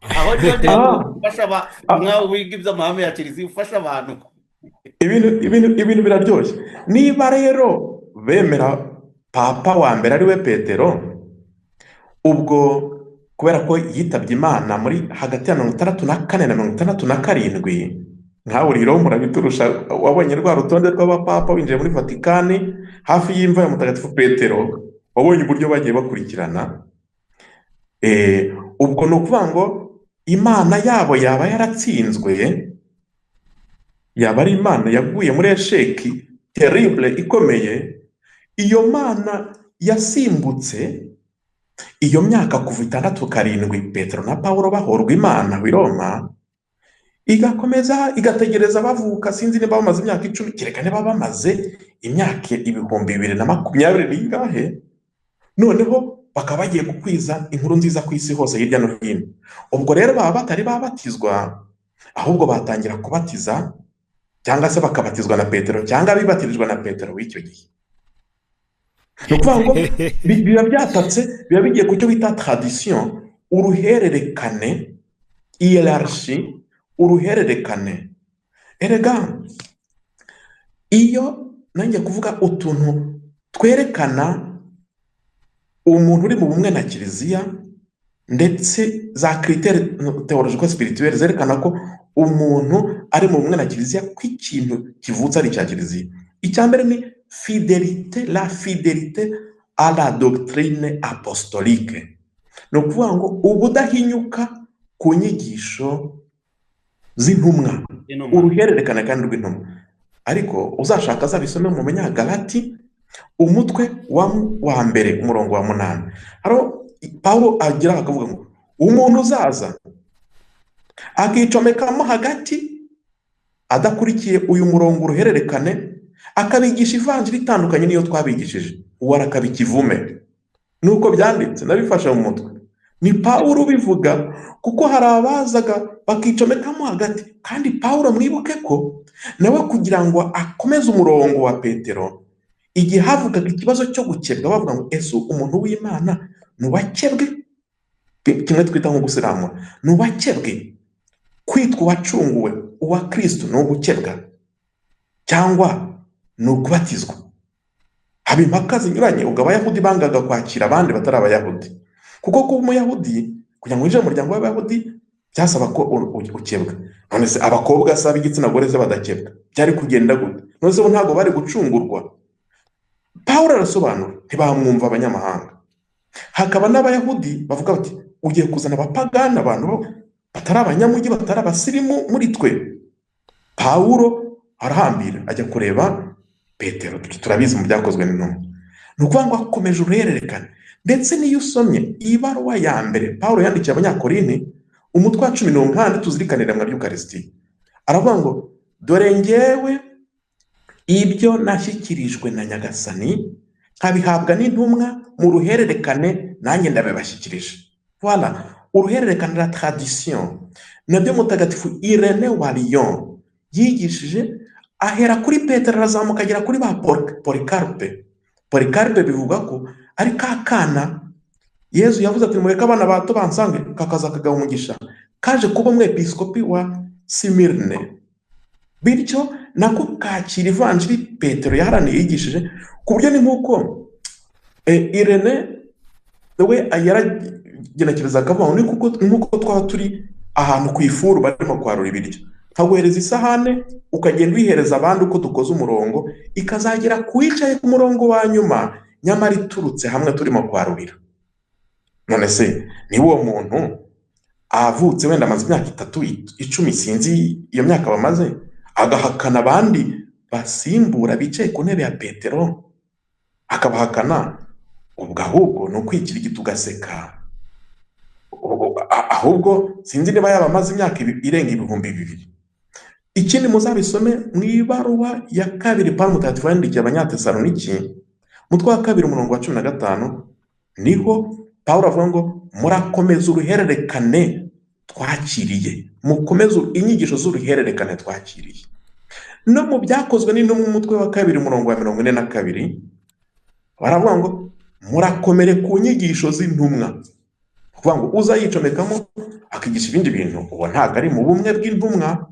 Aho rero ufasha mwawe wiga iby'amahame ya Kiliziya, ufasha abantu. Ibintu biraryoshye. Niba rero bemera Papa wa mbere ari we Petero, ubwo kubera ko yitabye Imana muri hagati ya 64 na 67, nkawe rero murabiturusha. Wabonye rwa rutonde rw'abapapa winjiye muri Vatikani hafi y'imva ya Mutagatifu Petero, wabonye uburyo bagiye bakurikirana. Ubwo ni ukuvuga ngo Imana yabo yaba yaratsinzwe, yaba ari Imana yaguye muri esheki terrible ikomeye. Iyo Mana yasimbutse iyo myaka kuva 6-7 Petero na Paulo bahorwa Imana i Roma, igakomeza igategereza bavuka. Sinzi niba bamaze imyaka 10, kereka niba bamaze imyaka 2020 n'ingahe, noneho bakaba bagiye gukwiza inkuru nziza ku isi hose hirya no hino. Ubwo rero baba batari babatizwa, ahubwo batangira kubatiza, cyangwa se bakabatizwa na Petero, cyangwa bibatirijwe na Petero w'icyo gihe. ni ukuvuga ngo biba byatatse, biba bigiye ku cyo bita tradition, uruhererekane, hierarchy, uruhererekane. Erega iyo nanjye kuvuga utuntu twerekana umuntu uri mu bumwe na kiliziya, ndetse za critères théologiques spirituelles zerekana ko umuntu ari mu bumwe na kiliziya, ko ikintu kivutse ari icya kiliziya. Icya mbere ni fidélité, la fidélité à la doctrine apostolique. Ni ukuvuga ngo ubudahinyuka ku nyigisho z'intumwa, uruhererekane kandi rw'intumwa. Ariko uzashaka azabisome mu Galati umutwe wa mbere umurongo wa 8. Haro Paulo agira akavuga ngo umuntu uzaza akicomekamo hagati adakurikiye uyu murongo uruhererekane, akabigisha ivanjiri itandukanye niyo twabigishije, uwo arakaba ikivume. Nuko byanditse, nabifasha mu mutwe. Ni Paulo ubivuga, kuko hari abazaga bakicomekamo hagati. Kandi Paulo mwibuke ko nawe kugira ngo akomeze umurongo wa Petero, igihe havugaga ikibazo cyo gukebwa, bavuga ngo ese umuntu w'Imana nuwakebwe, kimwe twita nko gusiramura, nuwakebwe, kwitwa uwacunguwe, uwa Kristo no gukebwa, cyangwa no kubatizwa. Haba impaka zinyuranye, ubwo Abayahudi bangaga kwakira abandi batari Abayahudi, kuko kuba Umuyahudi kugira ngo winjire mu muryango w'Abayahudi byasaba ko ukebwa. None se abakobwa saba igitsina gore se badakebwa, byari kugenda gute? None se bo ntago bari gucungurwa? Paulo arasobanura, ntibamwumva abanyamahanga. Hakaba n'Abayahudi bavuga bati ugiye kuzana abapagani, abantu batari abanyamujyi, batari abasirimu muri twe. Paulo arahambira ajya kureba Petero, turabizi mu byakozwe n'intumwa. Ni ukuvuga ngo akomeje uruhererekane. Ndetse niyo usomye ibaruwa ya mbere Paulo yandikiye Abanyakorinti umutwe wa 10 tuzirikanira mu Eucharistia, aravuga ngo dore ngewe ibyo nashyikirijwe na Nyagasani nkabihabwa n'intumwa mu ruhererekane, nanjye ndabibashyikirije. Voilà, uruhererekane, la tradition. Nabyo Mutagatifu Irene wa Lyon yigishije, ahera kuri Petero arazamuka agera kuri ba Polikarpe. Polikarpe bivuga ko ari kakana Yezu yavuze ati mureka abana bato bansange, kakaza kagaha umugisha, kaje kuba umwepiskopi wa Simirne. Bityo nako kakira ivanjiri Petero yaharaniye yigishije, ku buryo ni nk'uko Irene we yaragenekereza akavuga ni nk'uko twaba turi ahantu ku ifuru barimo kwarura ibiryo, nkaguhereza isahane ukagenda uyihereza abandi uko dukoze umurongo, ikazagera kuwicaye ku murongo wa nyuma, nyamara iturutse hamwe turimo kwarurira. None se ni uwo muntu avutse wenda amaze imyaka 3, 10, sinzi iyo myaka bamaze, agahakana abandi basimbura bicaye ku ntebe ya Petero, akabahakana, ubwo ahubwo ni ukwikira igiti ugaseka. Ahubwo sinzi niba yaba amaze imyaka irenga 2000. Ikindi muzabisome mu ibaruwa ya 2 Paulo Mutagatifu yandikiye Abanyatesaloniki mutwe wa 2 umurongo wa 15, niho Paulo avuga ngo murakomeza uruhererekane twakiriye, mukomeze inyigisho z'uruhererekane twakiriye. No mu byakozwe n'intumwa umutwe wa 2 umurongo wa 42 baravuga ngo murakomere ku nyigisho z'intumwa. Kuvuga ngo uzayicomekamo akigisha ibindi bintu, uwo ntago ari mu bumwe bw'intumwa,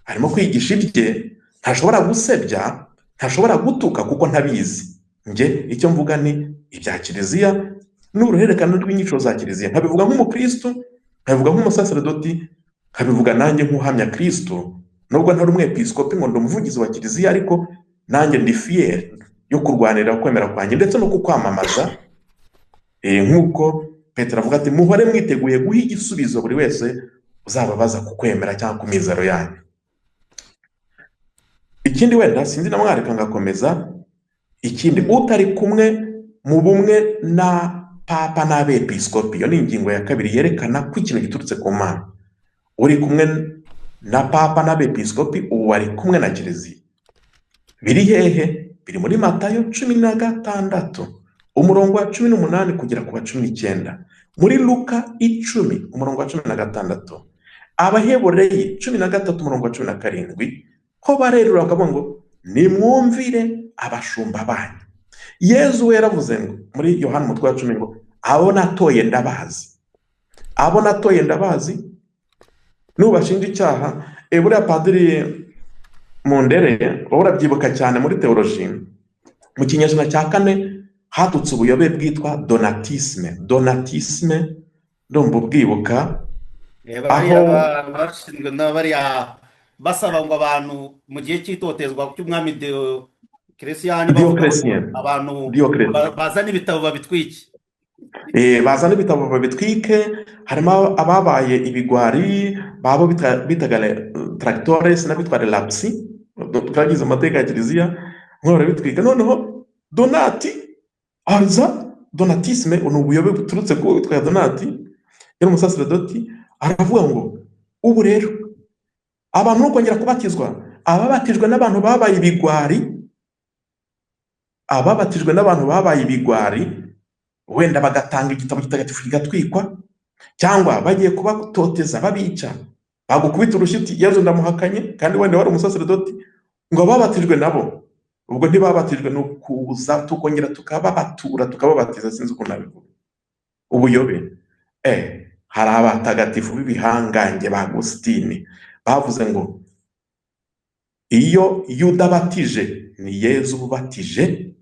arimo kwigisha ibye, ntashobora gusebya, ntashobora gutuka kuko ntabizi. Nge icyo mvuga ni ibya kiliziya n'uruhererekane rw'inyigisho za kiliziya, nkabivuga nk'umukristo, nkabivuga nk'umusaserdoti, nkabivuga nanjye nk'uhamya Kristo, nubwo ntari umwepiskopi ngo ndumuvugizi wa kiliziya, ariko nanjye ndi fier yo kurwanira kwemera kwanjye ndetse no kukwamamaza. Nk'uko Petero avuga ati muhore mwiteguye guha igisubizo buri wese uzababaza ku kwemera cyangwa ku mizero yanyu. Ikindi wenda sinzi namwareka ngakomeza, ikindi utari kumwe mu bumwe na papa n'abepiskopi, iyo ni ingingo ya 2 yerekana ko ikintu giturutse ku Mana. Uri kumwe na papa n'abepiskopi, ubu ari kumwe na kiliziya. Biri hehe? Biri muri Matayo 16 umurongo wa 18 kugera ku wa 19, muri Luka 10 umurongo wa 16, Abahebureyi 13 umurongo wa 17, ho barerura bakavuga ngo nimwumvire abashumba banyu. yezu we yaravuze ngo muri yohani umutwe wa 10 ngo abo natoye ndabazi, abo natoye ndabazi. Nubashinja icyaha, buriya padiri Mundere wowe urabyibuka cyane muri teoloji, mu kinyejana cya 4 hadutse ubuyobe bwitwa donatisme ndumva ubwibuka, aho bashinzwe n'abariya basaba ngo abantu mu gihe cy'itotezwa cy'umwami Diocletian abantu bazana ibitabo babitwike. Bazana ibitabo babitwike. Harimo ababaye ibigwari babo bitaga tractores n'abitwara lapsi, twagize amateka ya kiliziya nkora bitwika. Noneho donatisme ni ubuyobe buturutse ku witwa Donati, yari umusaserdoti. Aravuga ngo ubu rero abantu no kongera kubatizwa, ababatijwe n'abantu babaye ibigwari, wenda bagatanga igitabo kitagatifu kigatwikwa, cyangwa bagiye kubatoteza babica, bagukubita urushyi Yezu ndamuhakanye, kandi wenda wari umusaserdoti, ngo babatijwe nabo ubwo ntibabatijwe no kuza tukongera tukababatura tukababatiza. Sinzi uko nabivuga. Ubuyobe hari abatagatifu b'ibihangange ba Agustini bavuze ngo iyo Yuda batije ni Yezu ubatije,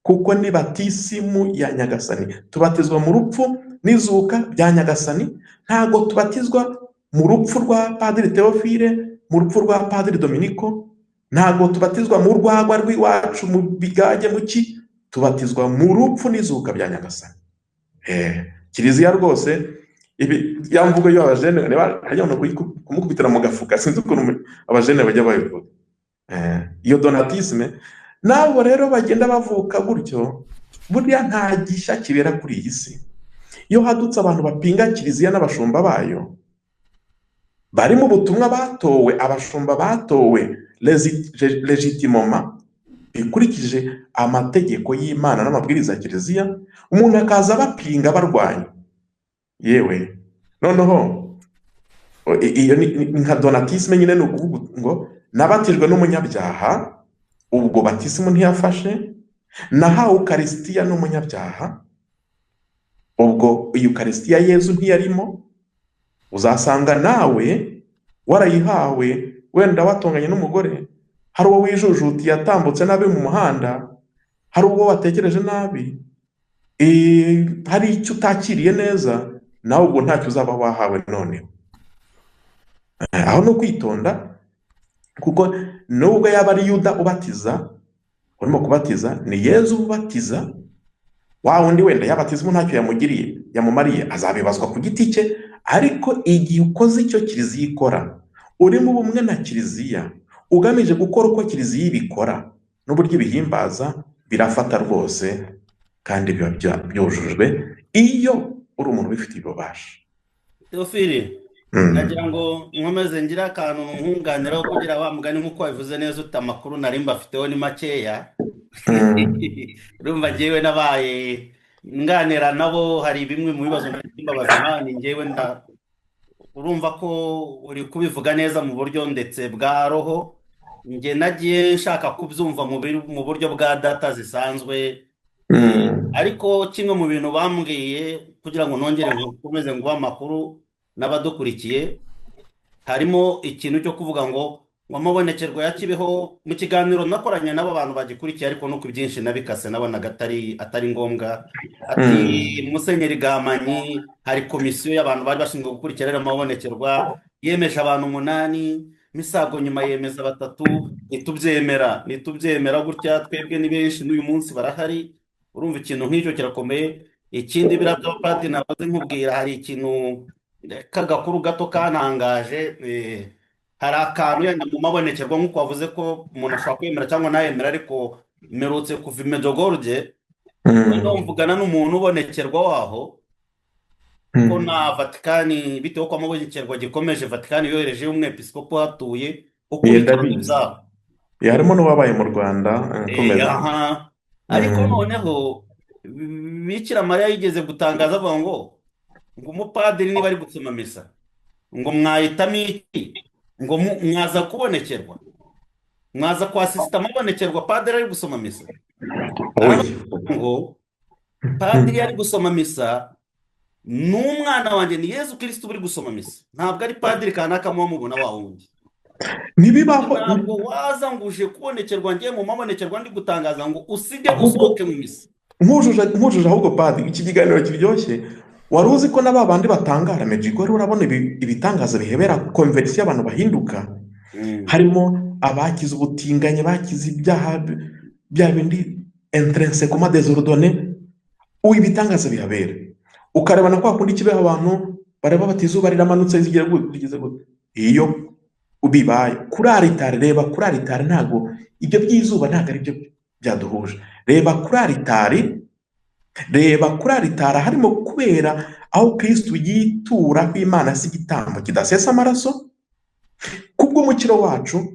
kuko ni batisimu ya Nyagasani. Tubatizwa mu rupfu n'izuka bya Nyagasani, ntago tubatizwa mu rupfu rwa Padiri Theophile, mu rupfu rwa Padiri Dominico, ntago tubatizwa mu rwagwa rw'iwacu mu bigage muki, tubatizwa mu rupfu n'izuka bya Nyagasani. Kiliziya rwose ibi yamvugo yo abajene hajya no kumukubitira mu gafuka. Sinzi ukuntu abajene bajya babivuga. Iyo donatisme nabo rero bagenda bavuka gutyo, burya nta gishya kibera kuri iyi si. Iyo hadutse abantu bapinga kiliziya n'abashumba bayo, bari mu butumwa batowe, abashumba batowe legitimement bikurikije amategeko y'Imana n'amabwiriza ya kiliziya, umuntu akaza bapinga barwanya, yewe noneho iyo ni nka donatisme nyine, ni ukuvuga ngo nabatijwe n'umunyabyaha, ubwo batisimu ntiyafashe. Nahawe Ukaristiya n'umunyabyaha, ubwo Ukaristiya Yezu ntiyarimo. Uzasanga nawe warayihawe, wenda watonganye n'umugore, hari uwo wijujuti yatambutse nabi mu muhanda, hari uwo watekereje nabi, hari icyo utakiriye neza, nawe ubwo ntacyo uzaba wahawe noneho. Aho no kwitonda, kuko nubwo yaba ari Yuda ubatiza, urimo kubatiza ni Yezu ubatiza. Wa wundi wenda yabatizmo ntacyo yamugiriye yamumariye, azabibazwa ku giti cye. Ariko igihe ukoze icyo kiliziya ikora, uri mu bumwe na kiliziya, ugamije gukora uko kiliziya ibikora n'uburyo ibihimbaza, birafata rwose kandi biba byujujwe iyo uri umuntu ubifitiye ububasha. Theophile, nagira ngo nkomeze ngira akantu nkunganiraho kugira wa mugani nk'uko wabivuze neza, uta amakuru nari mbafiteho ni makeya. Urumva njyewe nabaye nganira nabo, hari bimwe mu bibazo mbabaza, njyewe urumva ko uri kubivuga neza mu buryo ndetse bwa roho, njye nagiye nshaka kubyumva mu buryo bwa data zisanzwe. Ariko kimwe mu bintu bambwiye kugira ngo nongere nkomeze nguha amakuru n'abadukurikiye, harimo ikintu cyo kuvuga ngo amabonekerwa ya Kibeho. Mu kiganiro nakoranye n'abo bantu bagikurikiye, ariko no ku byinshi nabikase nabonaga atari ngombwa. Ati Musenyeri Gahamanyi, hari komisiyo y'abantu bari bashinzwe gukurikirana amabonekerwa, yemeje abantu 8, Misago nyuma yemeza 3. Nitubyemera gutya, twebwe ni benshi n'uyu munsi barahari. Urumva ikintu nk'icyo kirakomeye. Ikindi birabyo Padiri nabaze nkubwira, hari ikintu kagakuru gato kanangaje. Hari akantu yenda mu mabonekerwa nk'uko wavuze ko umuntu ashobora kwemera cyangwa ntayemera, ariko merutse kuva Medjugorje, no mvugana n'umuntu ubonekerwa waho, ko na Vatikani bitewe ko amabonekerwa gikomeje, Vatikani yohereje umwepiskopo hatuye ukurikirana. Harimo n'uwabaye mu Rwanda komeza. Ariko noneho Bikira Mariya yigeze gutangaza avuga ngo umupadiri niba ari gusoma misa, ngo mwahitamo iki? Ngo mwaza kubonekerwa, mwaza kwasisita amabonekerwa padiri ari gusoma misa. ngo padiri yari gusoma misa n'umwana wanjye ni Yezu Kristo uri gusoma misa, ntabwo ari padiri kanaka muba mubona wa wundi. Ntibibaho. Ntabwo waza ngo uje kubonekerwa ngiye mu mabonekerwa ndi gutangaza ngo usige usohoke mu misa. Nkujuje ahubwo padiri, iki kiganiro kiryoshye. Wari uzi ko n'aba bandi batangara Mejigo rero urabona ibitangaza bihebera konversiyo abantu bahinduka, harimo abakize ubutinganye, bakize ibyaha bya bindi intrinsèquement désordonné, ibitangaza bihabera. Ukarebana kwa kundi kibeho abantu bareba bati izuba riramanutse zigira gutse. Iyo ubibaye kuri aritari, reba kuri aritari, ntago ibyo by'izuba ntago ari byo byaduhuje. Reba kuri aritari harimo kubera aho Kristo yitura kw'Imana si igitambo kidasesa amaraso kubw'umukiro wacu.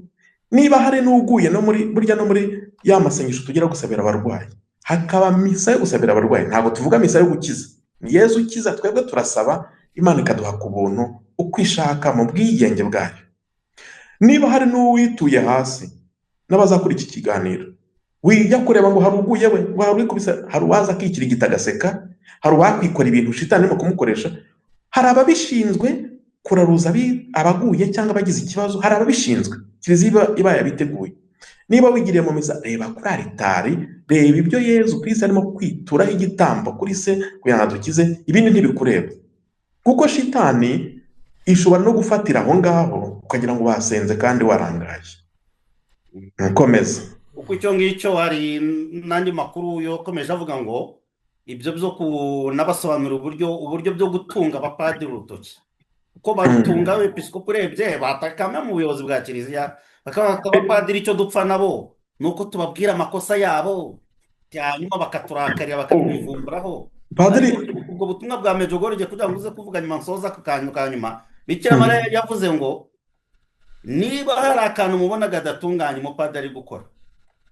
Niba hari n'uguye no muri ya masengesho tugira gusabira abarwayi, hakaba misa yo gusabira abarwayi. Ntabwo tuvuga misa yo gukiza, ni Yezu ukiza, twebwe turasaba Imana ikaduha ku buntu uko ishaka mu bwigenge bwayo. Niba hari n'uwituye hasi n'abazakora iki kiganiro, wijya kureba ngo hari uguye we, hari uwaza akikirigita agaseka, hari uwakwikora ibintu shitani arimo kumukoresha, hari ababishinzwe kuraruza abaguye cyangwa abagize ikibazo, hari ababishinzwe, Kiliziya iba yabiteguye. Niba wigiriye mu misa, reba kuri aritari, reba ibyo Yezu Kristo arimo kwituraho igitambo kuri se kugira ngo adukize, ibindi ntibikureba. Kuko shitani ishobora no gufatira aho ngaho ukagira ngo wasenze kandi warangaye. Nkomeza. Uko icyo ngicyo hari n'andi makuru yokomeje avuga ngo ibyo byo kunabasobanurira uburyo byo gutunga abapadiri urutoki, uko barutunga abepiskopi urebye batakame mu buyobozi bwa Kiliziya, bakaba abapadiri icyo dupfa nabo nuko tubabwira amakosa yabo hanyuma bakaturakarira bakatwivumburaho. Padiri, ubwo butumwa bwa Medjugorje kugira ngo uze kuvuga nyuma nsoza akantu ka nyuma, Bikira Mariya yavuze ngo niba hari akantu mubona gadatunganye umupadiri gukora,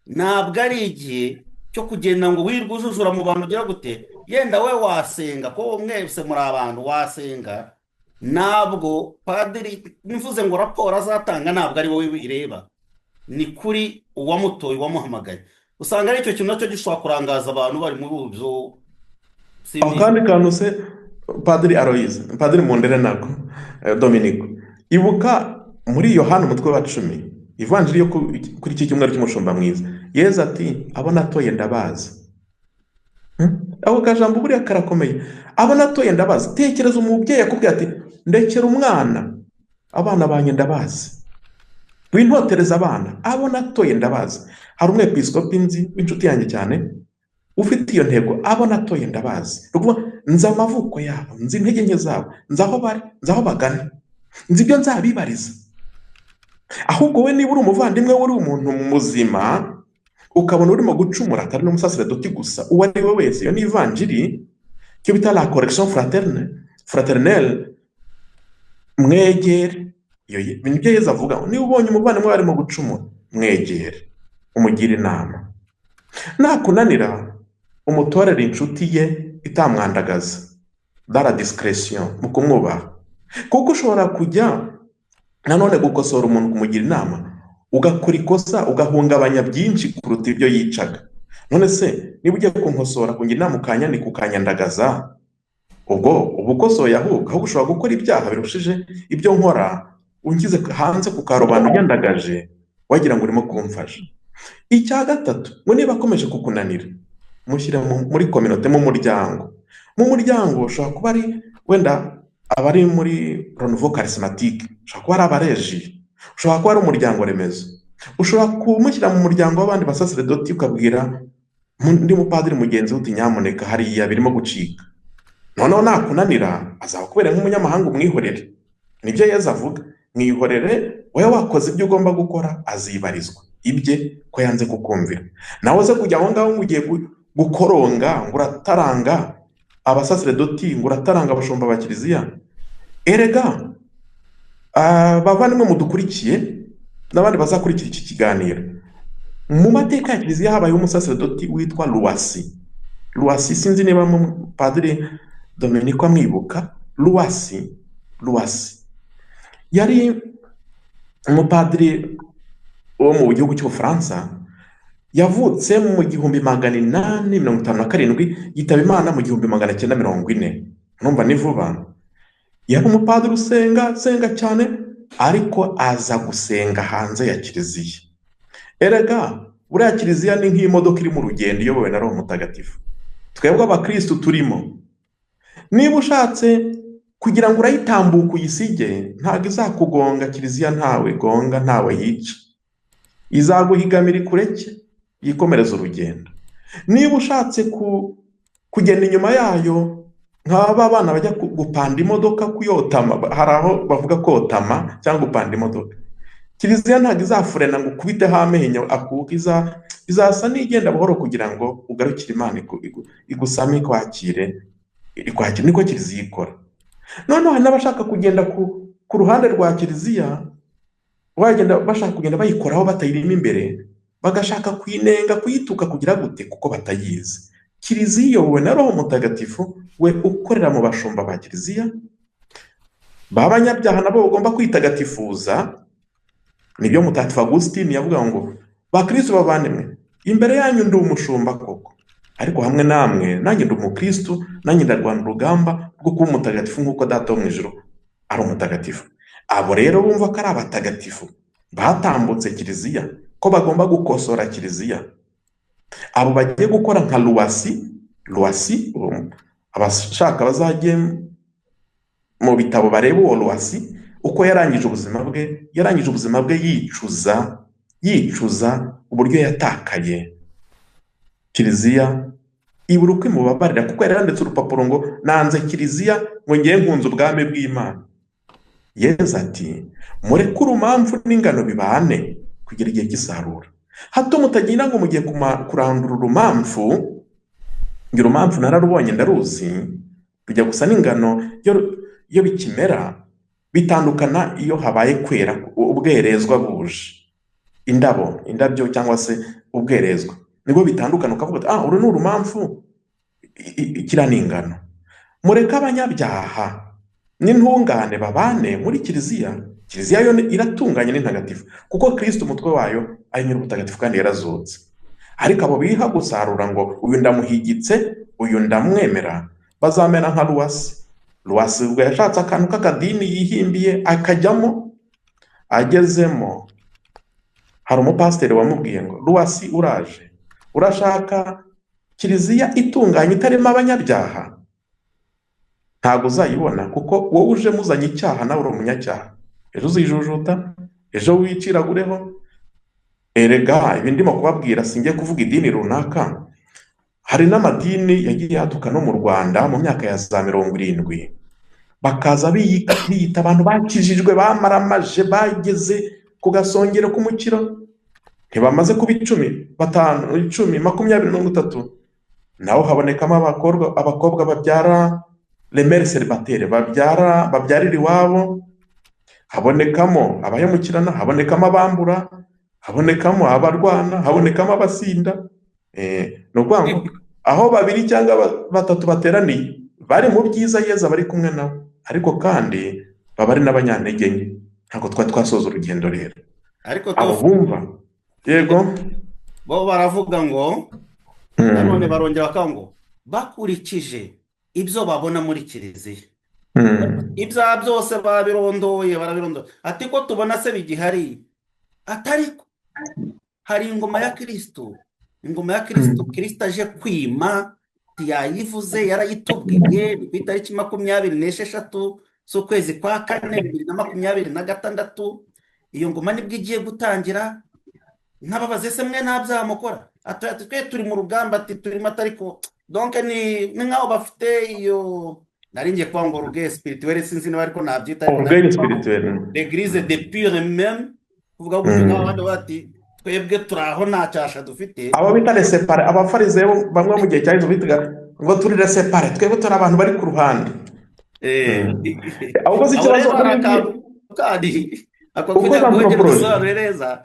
ntabwo ari igihe cyo kugenda ngo wirwe ujujura mu bantu ugira gute, yenda we wasenga ko mwese muri abantu wasenga. Ntabwo padiri mvuze ngo raporo azatanga ntabwo ari wowe ireba, ni kuri uwamutoye uwamuhamagaye. Usanga ari icyo kintu nacyo gishobora kurangaza abantu bari muri ubyo. Akandi kantu se Padiri Aloise, Padiri Mundere nako Dominico, ibuka muri Yohana umutwe wa 10, ivanjiri yo kuri iki cyumweru cy'umushumba mwiza, Yezu ati abo natoye ndabazi. Ako kajambo buriya karakomeye, abo natoye ndabazi. Tekereza umubyeyi akubwira ati ndekera umwana, abana banye ndabazi, wintotereza abana, abo natoye ndabazi. Hari umwepiskopi nzi w'inshuti yanjye cyane ufite iyo ntego, abo natoye ndabazi. Rukuba nzi amavuko yabo, nzi intege nke zabo, nzi aho bari, nzi aho bagana, nzi ibyo nzabibariza. Ahubwo we niba uri umuvandimwe, uri umuntu muzima, ukabona urimo gucumura, atari n'umusaseredoti gusa, uwo ari we wese, iyo ni ivanjiri, cyo bita la correction fraternelle, mwegere. Nibyo Yezu avuga, niba ubonye umuvandimwe arimo gucumura, mwegere, umugire inama. Nakunanira, umutorera inshuti ye itamwandagaza, dara discretion mu kumwubaha. Kuko ushobora kujya nanone gukosora umuntu kumugira inama, ugakora ikosa ugahungabanya byinshi kuruta ibyo yicaga. None se niba ugiye kunkosora kungira inama ukanyandika ukanyandagaza, ubwo ubukosoye ahubwo ushobora gukora ibyaha birushije ibyo nkora, ungize hanze ku karubanda unyandagaje, wagira ngo urimo kumfasha. Icya gatatu, ngo niba akomeje kukunanira, mushyira muri kominote, mu muryango ushobora kuba ari wenda abari muri Renouveau Charismatique, ushobora kuba ari abareji, ushobora kuba ari umuryango remezo, ushobora kumushyira mu muryango w'abandi basaseredoti ukabwira undi mupadiri mugenzi uti nyamuneka hariya birimo gucika. Noneho nakunanira azakubera nk'umunyamahanga, umwihorere. Nibyo Yezu avuga, mwihorere, wowe wakoze ibyo ugomba gukora, azibarizwa ibye ko yanze kukumvira. Nawe ze kujya aho ngaho ugiye gukoronga ngo urataranga abasaseredoti, ngo urataranga abashumba ba Kiliziya. Erega bavandimwe mudukurikiye n'abandi bazakurikira iki kiganiro, mu mateka ya Kiliziya habayeho umusaseredoti witwa Luwasi, sinzi niba mu Padiri Dominico amwibuka. Luwasi yari umupadiri wo mu gihugu cy'Ubufaransa, yavutse mu 1857 yitaba Imana mu 1940. Numva ni vuba. Yari umupadiri usenga cyane, ariko aza gusenga hanze ya kiliziya. Erega buriya kiliziya ni nk'imodoka iri mu rugendo iyobowe na Roho Mutagatifu. Twebwe abakristo turimo, niba ushatse kugira ngo urayitambuka uyisige, ntabwo izakugonga. Kiliziya ntawe gonga, ntawe yica, izaguhigamira ikureke yikomereza urugendo. Niba ushatse kugenda inyuma yayo, nk'aba bana bajya gupanda imodoka kuyotama, hari aho bavuga kotama cyangwa gupanda imodoka, kiliziya ntabwo izafurena ngo ukubiteho amenyo akuka, izasa n'igenda buhoro kugira ngo ugarukire Imana igusame ikwakire. Niko kiliziya ikora. Noneho hari n'abashaka kugenda ku ruhande rwa kiliziya, bagenda bashaka kugenda bayikoraho batayirimo imbere, bagashaka kuyinenga, kuyituka, kugira gute, kuko batayizi. Kiliziya iyobowe na Roho Mutagatifu, we ukorera mu bashumba ba kiliziya. Babanyabyaha nabo bagomba kwitagatifuza. Nibyo Mutagatifu Agusitini yavuga ngo, bakristo bavandimwe, imbere yanyu ndi umushumba koko, ariko hamwe namwe nanjye ndi umukristo, nanjye ndarwana urugamba rwo kuba umutagatifu nk'uko Data wo mu ijuru ari umutagatifu. Abo rero bumva ko ari abatagatifu batambutse kiliziya, ko bagomba gukosora kiliziya. Abo bagiye gukora nka Luwasi, abashaka bazajye mu bitabo bareba uwo Luwasi uko yarangije ubuzima bwe yicuza uburyo yatakaye. Kiliziya ibura uko imubabarira, kuko yari yanditse urupapuro ngo nanze kiliziya ngo ngiye nkunze ubwami bw'Imana. Yezu ati, mureke urumamfu n'ingano bibane kugera igihe cy'isarura, hato mutagira ngo mugiye kurandura urumamfu. Ngira urumamfu nararubonye ndaruzi, rujya gusa n'ingano iyo bikimera, bitandukana iyo habaye kwera, ubwerezwa buje, indabyo cyangwa se ubwerezwa nibwo bitandukana, ukavuga ati uru ni urumamfu, kiriya ni ingano. Mureke abanyabyaha n'intungane babane muri kiliziya. Kiliziya yo iratunganye n'intagatifu, kuko Kristo umutwe wayo ari nyir'ubutagatifu kandi yarazutse. Ariko abo biha gusarura ngo uyu ndamuhigitse, uyu ndamwemera, bazamera nka Luwasi ubwo yashatse akantu k'akadini yihimbiye akajyamo. Agezemo hari umupasiteri wamubwiye ngo, Luwasi uraje, urashaka kiliziya itunganye itarimo abanyabyaha? Ntabwo uzayibona, kuko wowe uje muzanye icyaha, nawe uri umunyacyaha. Ejo uzijujuta, ejo wiciragureho. Erega ibi ndimo kubabwira singiye kuvuga idini runaka. Hari n'amadini yagiye yaduka no mu Rwanda mu myaka ya za 70, bakaza biyita abantu bakijijwe, bamaramaje, bageze ku gasongero k'umukiro, ntibamaze kuba 10, 5, 10, 20, 30. Naho habonekamo abakobwa babyara remere célibataire, babyarira iwabo, habonekamo abahemukirana, habonekamo abambura, habonekamo abarwana, habonekamo abasinda. Ni ukuvuga ngo aho 2 cyangwa 3 bateraniye, bari mu byiza Yezu bari kumwe nabo, ariko kandi baba ari n'abanyantege nke. Ntabwo twasoza urugendo rero. Ariko abo bumva yego bo baravuga ngo nanone barongera bakavuga ngo bakurikije ibyo babona muri kiliziya, ibya byose barabirondoye. Ati ko tubona se bigihari, atari hari ingoma ya Kristo. Kristo aje kwima, yayivuze, yarayitubwiye ku itariki 26 z'ukwezi kwa 4 2026. Iyo ngoma nibwo igiye gutangira. Ntababaze se mwe nta byaha mukora? Ati twe turi mu rugamba, ati turimo, atariko donc ni nkaho bafite iyo naringiye kwa ngo orgueil spirituel, sinzi niba ariko nabyita orgueil spirituel, l'église de pure même, kuvuga ngo n'abandi bati twebwe turaho nta cyasha dufite. Abo bita les séparés, abafarizeyo bamwe mu gihe cyaje bitaga ngo turi les séparés, twebwe turi abantu bari ku ruhande. Abo bose ikibazo kandi akakujya guhegereza rereza.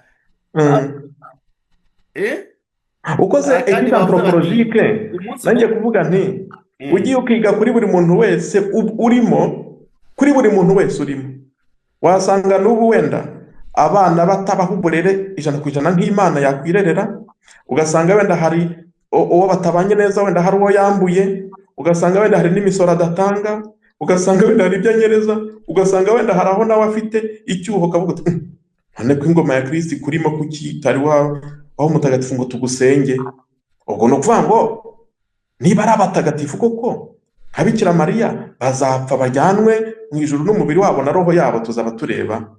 Ukoze étude anthropologique, nanjye kuvuga nti ugiye ukiga kuri buri muntu wese urimo, wasanga n'ubu wenda abana batabaho uburere 100% nk'Imana yakwirerera, ugasanga wenda hari uwo batabanye neza, wenda hari uwo yambuye, ugasanga wenda hari n'imisoro adatanga, ugasanga wenda hari ibyo anyereza, ugasanga wenda hari aho nawe afite icyuho, ukavuga uti none ko ingoma ya Kristo ikurimo kuki utari waho mutagatifu ngo tugusenge? ubwo ni ukuvuga ngo niba ari abatagatifu koko nka Bikira Mariya bazapfa bajyanwe mu ijuru n'umubiri wabo na roho yabo tuzaba tureba,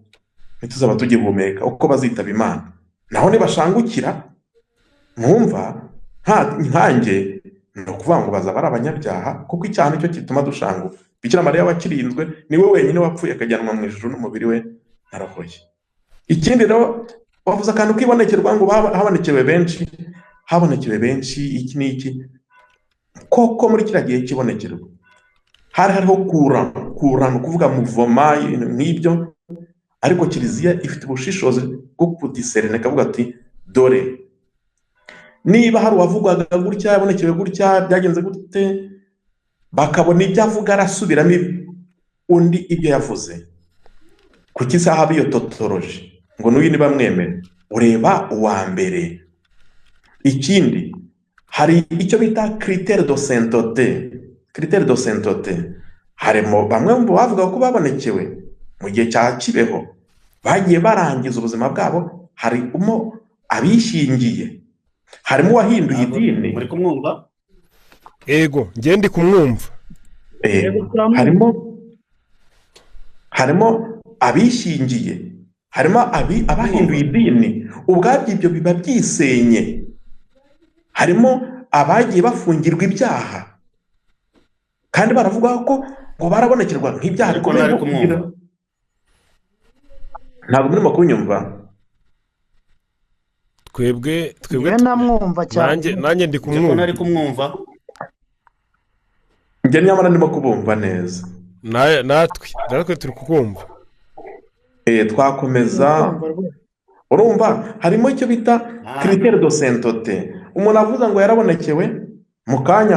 ntituzaba tugihumeka uko bazitaba Imana. Naho nibashangukira mwumva nkanjye, ni ukuvuga ngo bazaba ari abanyabyaha, kuko icyaha nicyo gituma dushanguka. Bikira Mariya wakirinzwe niwe wenyine wapfuye akajyanwa mu ijuru n'umubiri we na roho ye. Ikindi rero wavuze akantu kibonekerwa ngo habonekewe benshi iki n'iki. Koko muri kiriya gihe kibonekerwa hari hariho kurana ukuvuga muvoma nk'ibyo, ariko Kiliziya ifite ubushishozi bwo kudiserena ikavuga ati dore niba hari uwavugwaga gutya, yabonekewe gutya, byagenze gute, bakabona ibyo avuga arasubiramo undi ibyo yavuze, kuki isaha biyo totoroje ngo n'uyu niba mwemere ureba uwa mbere. Ikindi hari icyo bita critère de sainteté. Harimo bamwe mu bavuga ko babonekewe mu gihe cya Kibeho bagiye barangiza ubuzima bwabo, harimo abishingiye, harimo uwahinduye idini. muri kumwumva? Ego njye ndi kumwumva. harimo abishingiye, harimo abahinduye idini ubwabyo, ibyo biba byisenye. Harimo abagiye bafungirwa ibyaha kandi baravuga ko ngo barabonekerwa nk'ibyaha bikomeye. Ntabwo murimo kunyumva? twebwe namwumva cyane. nanjye ndi kumwumva. Njye nyamara ndimo kubumva neza. natwe turi kukumva. Twakomeza. Urumva harimo icyo bita critère de sainteté. Umuntu avuga ngo yarabonekewe mu kanya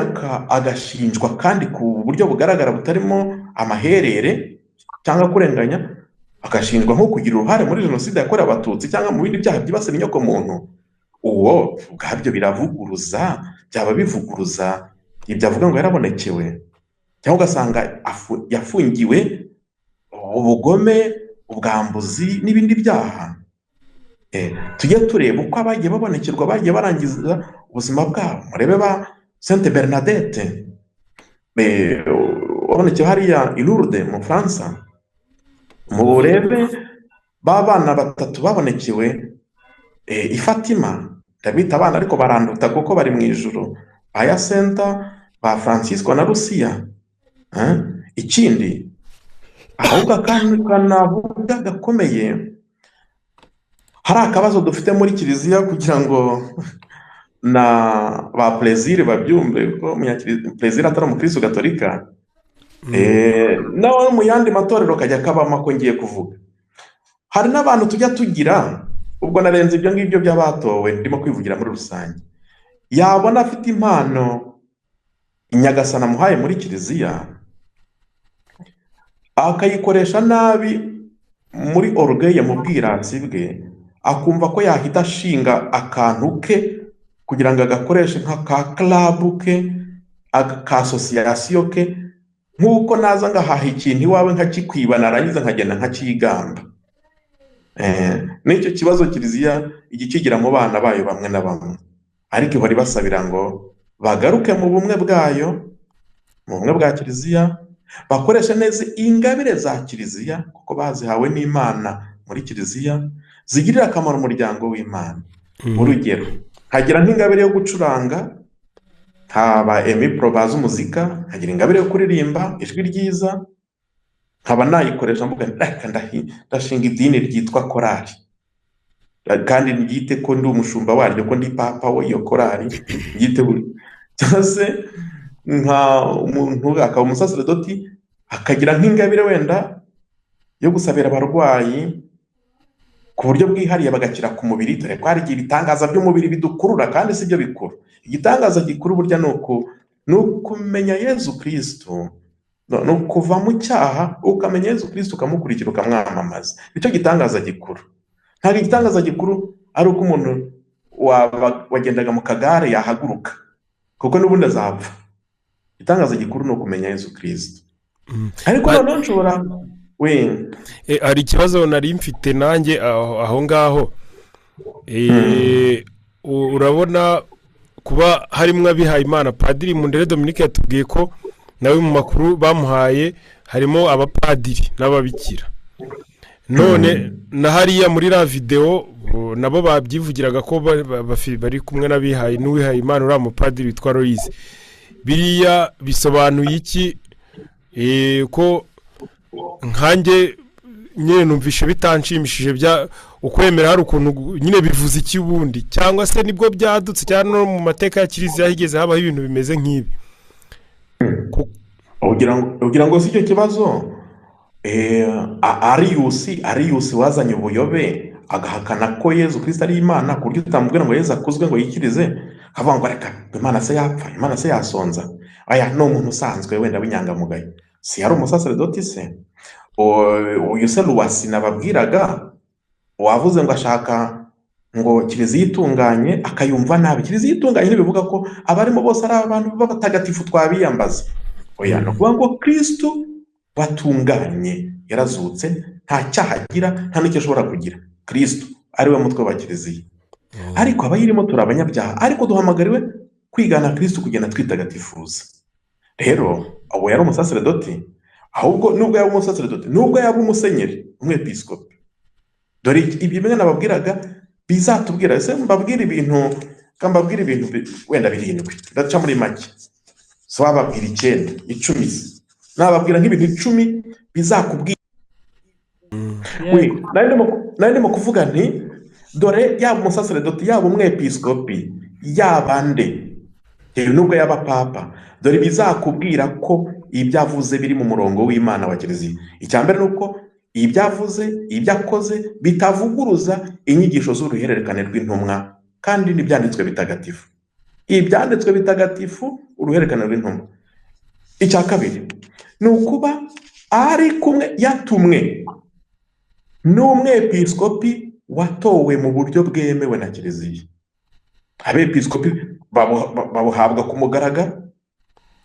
agashinjwa kandi ku buryo bugaragara butarimo amaherere cyangwa kurenganya, agashinjwa nko kugira uruhare muri jenoside yakorewe Abatutsi cyangwa mu bindi byaha byibasira inyokomuntu. Uwo ubwabyo byaba bivuguruza ibyo avuga ngo yarabonekewe. Cyangwa ugasanga yafungiwe ubugome, ubwambuzi n'ibindi byaha. Tujye tureba uko abagiye babonekerwa bagiye barangiza ubuzima bwabo. Murebe ba Sainte Bernadette wabonekewe hariya i Lourdes mu Faransa. Murebe b'abana batatu babonekewe i Fatima, ndabita abana ariko baranduta kuko bari mu ijuru, ba Yasenta, ba Francisco na Lucia. Ikindi ahubwo kanavuga gakomeye, hari akabazo dufite muri Kiliziya kugira ngo na ba Plaisir babyumve ko Plaisir atari umukristo gatolika, nawe mu yandi matorero kajya kabamo ko ngiye kuvuga. Hari n'abantu tujya tugira, ubwo narenze ibyo ngibyo by'abatowe ndimo kwivugira muri rusange, yabona afite impano Nyagasana muhaye muri Kiliziya akayikoresha nabi muri orgueil mu bwiratsi bwe, akumva ko yahita ashinga akantu ke kugira ngo agakoreshe nk'aka club ke, ka association ke, nk'uko naza ngahaha ikintu iwawe nkakikwiba narangiza nkagenda nkakigamba. N'icyo kibazo Kiliziya igikigira mu bana bayo bamwe na bamwe, ariko ihora ibasabira ngo bagaruke mu bumwe bwayo, mu bumwe bwa Kiliziya, bakoresha neza ingabire za Kiliziya kuko bazihawe n'Imana muri Kiliziya, zigirira akamaro umuryango w'Imana. Urugero, nkagira nk'ingabire yo gucuranga, nkaba Emipro bazi umuzika, nkagira ingabire yo kuririmba ijwi ryiza, nkaba nayikoresha mvuga ndashinga idini ryitwa korali, kandi ndyite ko ndi umushumba waryo, ko ndi papa w'iyo korali, ndyite cyangwa se nka umuntu akaba umusaseredoti akagira nk'ingabire wenda yo gusabira abarwayi ku buryo bwihariye bagakira ku mubiri. Dore ko hari igihe ibitangaza by'umubiri bidukurura kandi si byo bikuru. Igitangaza gikuru burya ni ukumenya Yezu Kristo, ni ukuva mu cyaha ukamenya Yezu Kristo ukamukurikira ukamwamamaza. Nicyo gitangaza gikuru. Ntabwo igitangaza gikuru ari uko umuntu wagendaga mu kagare yahaguruka kuko n'ubundi azapfa. Itangazo gikuru ni ukumenya Yesu Kristo. Ariko noneho nshobora hari ikibazo nari mfite nanjye aho ngaho. Urabona kuba harimo abihaye Imana. Padiri Mundere Dominique yatubwiye ko nawe mu makuru bamuhaye harimo abapadiri n'ababikira. None na hariya muri la video nabo babyivugiraga ko bari kumwe n'abihaye n'uwihaye Imana uriya mupadiri witwa Loise. Biriya bisobanuye iki? Ko nkanjye nyine numvishe bitanshimishije bya ukwemera hari ukuntu nyine bivuze iki ubundi, cyangwa se nibwo byadutse cyane no mu mateka ya Kiliziya higeze habaho ibintu bimeze nk'ibi. ugira ngo si icyo kibazo Ariyusi wazanye ubuyobe agahakana ko Yesu Kristo ari Imana ku buryo utamubwira ngo Yesu akuzwe ngo yikirize, akavuga ngo reka Imana se yapfa, Imana se yasonza. Aya no umuntu usanzwe wenda w'inyangamugayo, si yari umusaseredoti se? Uyu se Luwasi nababwiraga wavuze ngo ashaka ngo Kiliziya itunganye akayumva nabi. Kiliziya itunganye ntibivuga ko abarimo bose ari abantu b'abatagatifu twabiyambaza. Oya, no kuvuga ngo Kristo batunganye yarazutse, nta cyaha agira, nta n'icyo ashobora kugira. Kristo ari we mutwe wa Kiliziya. Ariko abayirimo turi abanyabyaha, ariko duhamagariwe kwigana Kristo kugenda twitagatifuza. Rero abo yari umusaseredoti, ahubwo nubwo yaba umusaseredoti, nubwo yaba umusenyeri, umwepiskopi, dore ibyo bimwe nababwiraga bizatubwira. Se mbabwira ibintu wenda 7 ndaca muri make, so bababwira 9 10 nababwira nk'ibintu 10 bizakubwira. Nari ndimo kuvuga nti dore yaba umusaseredoti, yaba umwepiskopi, yaba nde, nubwo yaba papa, dore bizakubwira ko ibyavuze biri mu murongo w'Imana wa Kiliziya. Icyambere nuko ibyavuze, ibyakoze bitavuguruza inyigisho z'uruhererekane rw'intumwa, kandi n'ibyanditswe bitagatifu. Ibyanditswe bitagatifu, uruhererekane rw'intumwa. Icya kabiri ni ukuba ari kumwe yatumwe n'umwepiskopi watowe mu buryo bwemewe na Kiliziya. Abepiskopi babuhabwa ku mugaragaro,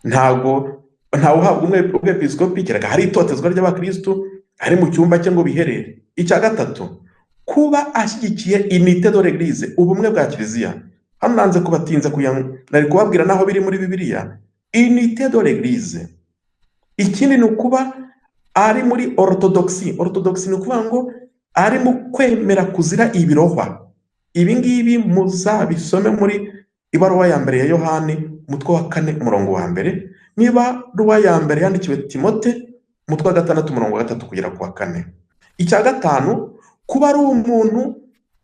ntawe uhabwa umwepiskopi kereka hari itotezwa ry'abakristo ari mu cyumba cye ngo biherere. Icya gatatu, kuba ashyigikiye unité de l'Église, ubumwe bwa Kiliziya. Hano nanze kubatinza nari kubabwira naho biri muri Bibiliya, unité de l'Église. Ikindi ni ukuba ari muri orthodoxie. Orthodoxie ni ukuvuga ngo ari mu kwemera kuzira ibirohwa. Ibi ngibi muzabisome muri ibaruwa ya mbere ya Yohani umutwe wa 4 umurongo wa mbere, niba ruwa ya mbere yandikiwe Timote umutwe wa 6 umurongo wa 3 kugera ku wa 4. Icya gatanu, kuba ari umuntu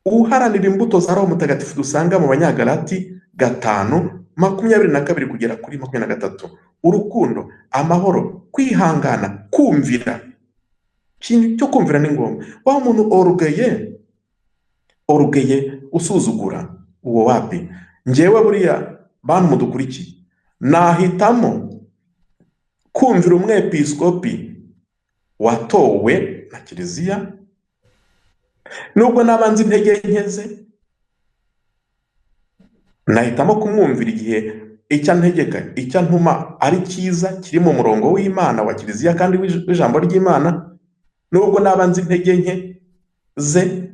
uharanira imbuto za Roho Mutagatifu dusanga mu Banyagalati 5:22 kugera kuri 23. Urukundo, amahoro, kwihangana, kumvira. Ikintu cyo kumvira ni ngombwa. Wa muntu orugeye usuzugura uwo wapi? Njyewe buriya bantu mudukurikiye nahitamo kumvira umwepiskopi watowe na Kiliziya, nubwo nabanze intege nkeze, nahitamo kumwumvira igihe icyo ntuma ari cyiza, kiri mu murongo w'Imana wa Kiliziya kandi w'ijambo ry'Imana, nubwo nabanze intege nke ze,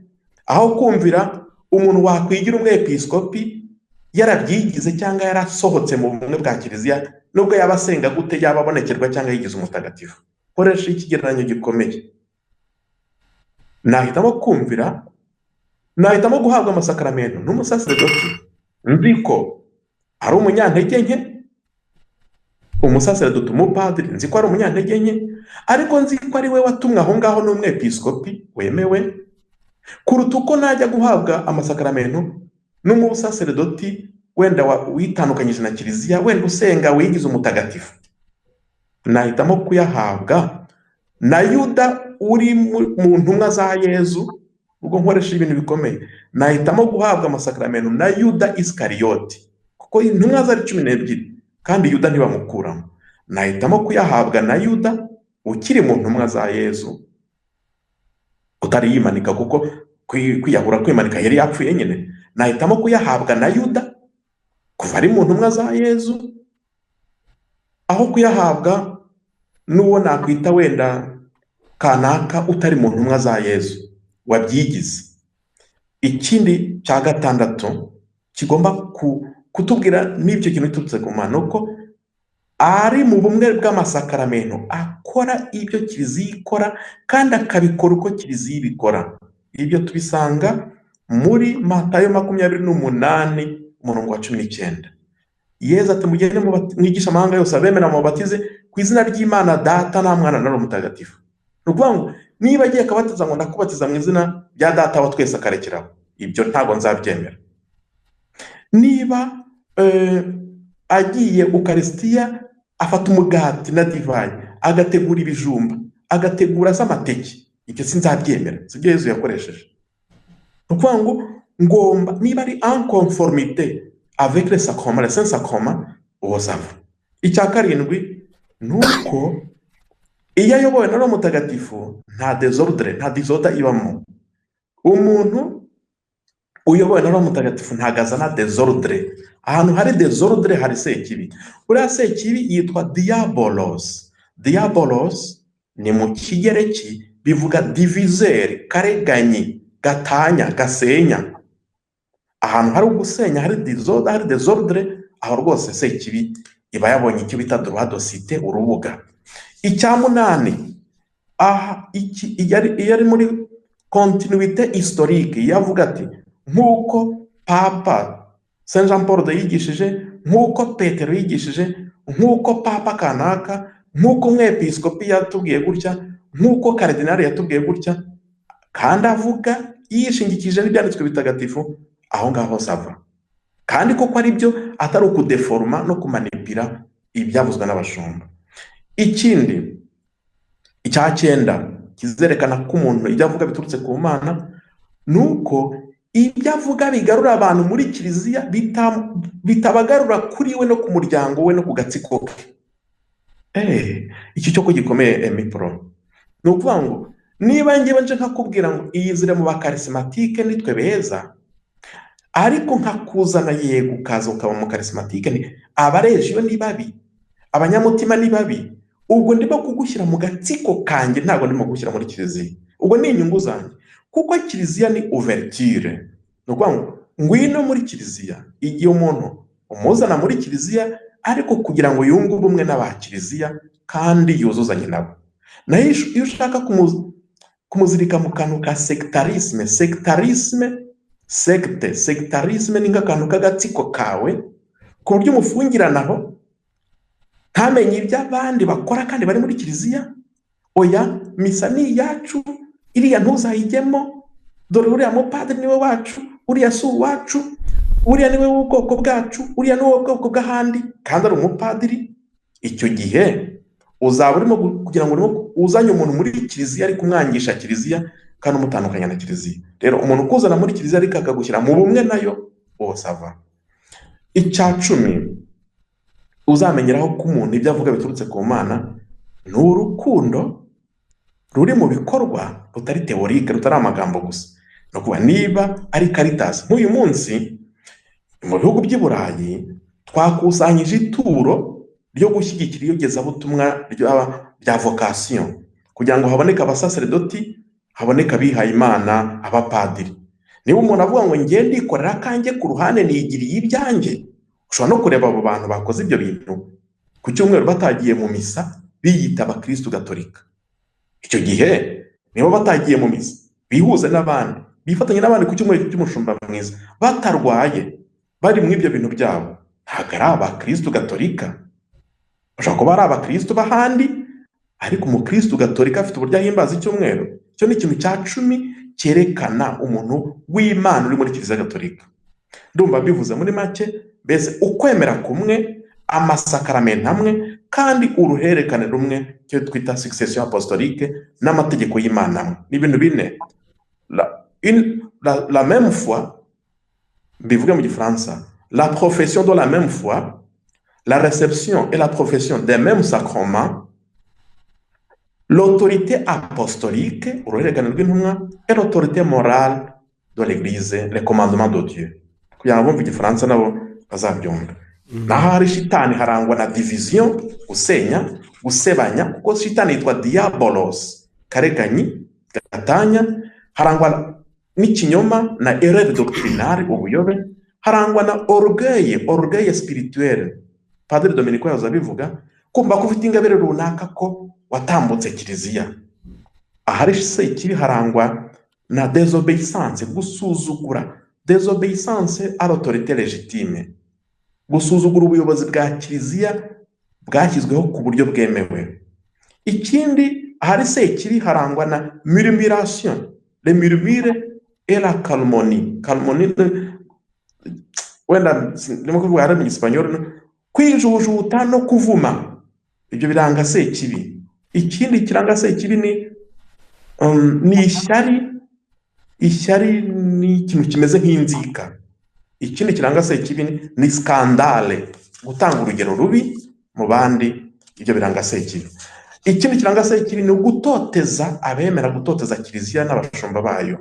aho kumvira umuntu wakwigira umwepiskopi yarabyigize cyangwa yarasohotse mu bumwe bwa Kiliziya, nubwo yaba asenga gute, yaba abonekerwa cyangwa yigize umutagatifu. Koresha ikigereranyo gikomeye. Nahitamo kumvira, nahitamo guhabwa amasakaramentu n'umusaseredoti nzi ko ari umunyantege nke, umusaseredoti, umupadiri nzi ko ari umunyantege nke, ariko nzi ko ari we watumwe aho ngaho n'umwepiskopi wemewe, kuruta uko najya guhabwa amasakaramentu n'umusaseredoti wenda witandukanyije na Kiliziya, wenda usenga wigize umutagatifu. Nahitamo kuyahabwa na Yuda uri mu ntumwa za Yezu. Ubwo nkoresha ibintu bikomeye, nahitamo guhabwa amasakaramentu na Yuda Iskariyoti, kuko intumwa zari 12 kandi Yuda ntibamukuramo. Nahitamo kuyahabwa na Yuda ukiri mu ntumwa za Yezu, utari yimanika, kuko kwiyahura kwimanika yari yapfuye nyine. nahitamo kuyahabwa na Yuda kuva ari mu ntumwa za Yezu aho kuyahabwa n'uwo nakwita wenda kanaka utari mu ntumwa za Yezu wabyigize. Ikindi cya gatandatu kigomba kutubwira n'ibyo kintu biturutse ku Mana uko ari mu bumwe bw'amasakaramentu akora ibyo kiliziya ikora kandi akabikora uko kiliziya ibikora. Ibyo tubisanga muri Matayo 28:19. Yezu ati mugende mwigisha amahanga yose abemera mubatize ku izina ry'Imana Data na Mwana na Roho Mutagatifu. Ni ukuvuga ngo niba agiye akabatiza ngo ndakubatiza mu izina rya Data wa twese akarekeraho, ibyo ntabwo nzabyemera. Niba agiye Ukarisitiya afata umugati na divayi agategura ibijumba agategura z'amateke, ibyo sinzabyemera, sibyo Yezu yakoresheje. Ni ukuvuga ngo ngomba niba ari en conformité avec les sacrements, les saints sacrements, uwo sava. Icya karindwi nuko iyo ayobowe na Roho Mutagatifu nta desordre, nta disorder ibamo. Umuntu uyobowe na Roho Mutagatifu ntago azana desordre. Ahantu hari desordre hari sekibi. Uriya sekibi yitwa diabolos. Diabolos ni mu Kigereki bivuga diviseur, kareganyi, gatanya, gasenya. Ahantu hari ugusenya, hari desordre, aho rwose sekibi iba yabonye icyo bita droit de cité, urubuga. Icya munani, iyo ari muri continuité historique, yavuga ati nk'uko Papa Saint Jean Paul yigishije, nk'uko Petero yigishije, nk'uko Papa kanaka, nk'uko umwepiskopi yatubwiye gutya, nk'uko karidinali yatubwiye gutya, kandi avuga yishingikije n'ibyanditswe bitagatifu, aho ngaho sava. Kandi koko ari byo, atari ukudeforma no kumanipira ibyavuzwe n'abashumba. Ikindi, icya cyenda kizerekana ko umuntu ibyo avuga biturutse ku Mana, nuko ibyo avuga bigarura abantu muri kiliziya bitabagarura kuri we no ku muryango we no ku gatsiko ke. Iki cyo ko gikomeye emipro. Ni ukuvuga ngo niba ngiye nje nkakubwira ngo iyizire mu bakarismatike nitwe beza, ariko nkakuzana yego ukaza ukaba mu karismatike ni abarejiyo ni babi, abanyamutima ni babi, ubwo ndimo kugushyira mu gatsiko kanjye, ntabwo ndimo kugushyira muri kiliziya. Ubwo ni inyungu zanjye, kuko kiliziya ni ouverture. Ni ukuvuga ngo ngwino muri kiliziya. Igihe umuntu umuzana muri kiliziya ariko kugira ngo yunge ubumwe n'aba kiliziya kandi yuzuzanye nabo. Naho iyo ushaka kumuzirika mu kantu ka sectarisme, sectarisme ni nk'akantu k'agatsiko kawe ku buryo umufungiranaho ntamenye ibyo abandi bakora kandi bari muri kiliziya. Oya, misa ni iyacu, iriya ntuzayijyemo, dore uriya mupadiri niwe wacu, uriya si uwacu, uriya niwe w'ubwoko bwacu, uriya ni uw'ubwoko bw'ahandi, kandi ari umupadiri. Icyo gihe uzaba urimo kugira ngo uzanye umuntu muri kiliziya ariko umwangisha kiliziya kandi umutandukanya na kiliziya. Rero umuntu ukuzana muri kiliziya ariko akagushyira mu bumwe nayo, uwo sava. Icya cumi uzamenyeraho ko umuntu ibyo avuga biturutse ku Mana ni urukundo ruri mu bikorwa, rutari teorike, rutari amagambo gusa. No kuba niba ari Caritas nk'uyu munsi mu bihugu by'i Burayi twakusanyije ituro ryo gushyigikira iyogezabutumwa rya vocation, kugira ngo haboneke abasaserdoti, haboneka abihaye Imana, abapadiri. Niba umuntu avuga ngo ngiye ndikorera kanjye ku ruhande nigiriye ibyanjye, ushobora no kureba abo bantu bakoze ibyo bintu ku cyumweru batagiye mu misa biyita abakristu gatolika. Icyo gihe nibo batagiye mu misa bihuze n'abandi, bifatanya n'abandi ku cyumweru cy'umushumba mwiza, batarwaye, bari mu ibyo bintu byabo, ntabwo ari abakristu gatolika. Bashobora kuba ari abakristu bahandi, ariko umukristu gatolika afite uburyo ahimbaza icyumweru. Icyo ni ikintu cya cumi cyerekana umuntu w'Imana uri muri kiliziya gatolika. Ndumva bivuze muri make, mbese ukwemera kumwe, amasakaramentu amwe, kandi uruhererekane rumwe, cyo twita succession apostolique, n'amategeko y'Imana amwe. Ni ibintu bine. La même foi, bivuga mu Gifaransa, la profession de la même foi, la réception et la profession des mêmes sacrements, l'autorité apostolique, uruhererekane rw'intumwa, et l'autorité morale de l'Église, les commandements de Dieu. kugira ngo bumve igifaransa nabo bazabyumva. Naho hari shitani harangwa na division, gusenya, gusebanya, kuko shitani yitwa diabolos, kareganyi, gatanya, harangwa n'ikinyoma na erreur doctrinale, ubuyobe, harangwa na orgueil spirituel. Padiri Dominico yaza abivuga, kumva ko ufite ingabire runaka ko watambutse kiliziya. Ahari se ikiri harangwa na désobéissance, gusuzugura, désobéissance à l'autorité légitime, gusuzugura ubuyobozi bwa kiliziya bwashyizweho ku buryo bwemewe. Ikindi ahari se ikiri harangwa na murmuration, le murmure et la calmonie. Calmonie wenda ndimo kuvuga ari mu Gisipanyol, kwijujuta no kuvuma, ibyo biranga se ikibi. Ikindi kiranga se ikibi ni ishyari ni ikintu kimeze nk'inzika. Ikindi kiranga se ikibi ni skandale, gutanga urugero rubi mu bandi, ibyo biranga se ikibi. Ikindi kiranga se ikibi ni gutoteza abemera, gutoteza kiliziya n'abashumba bayo.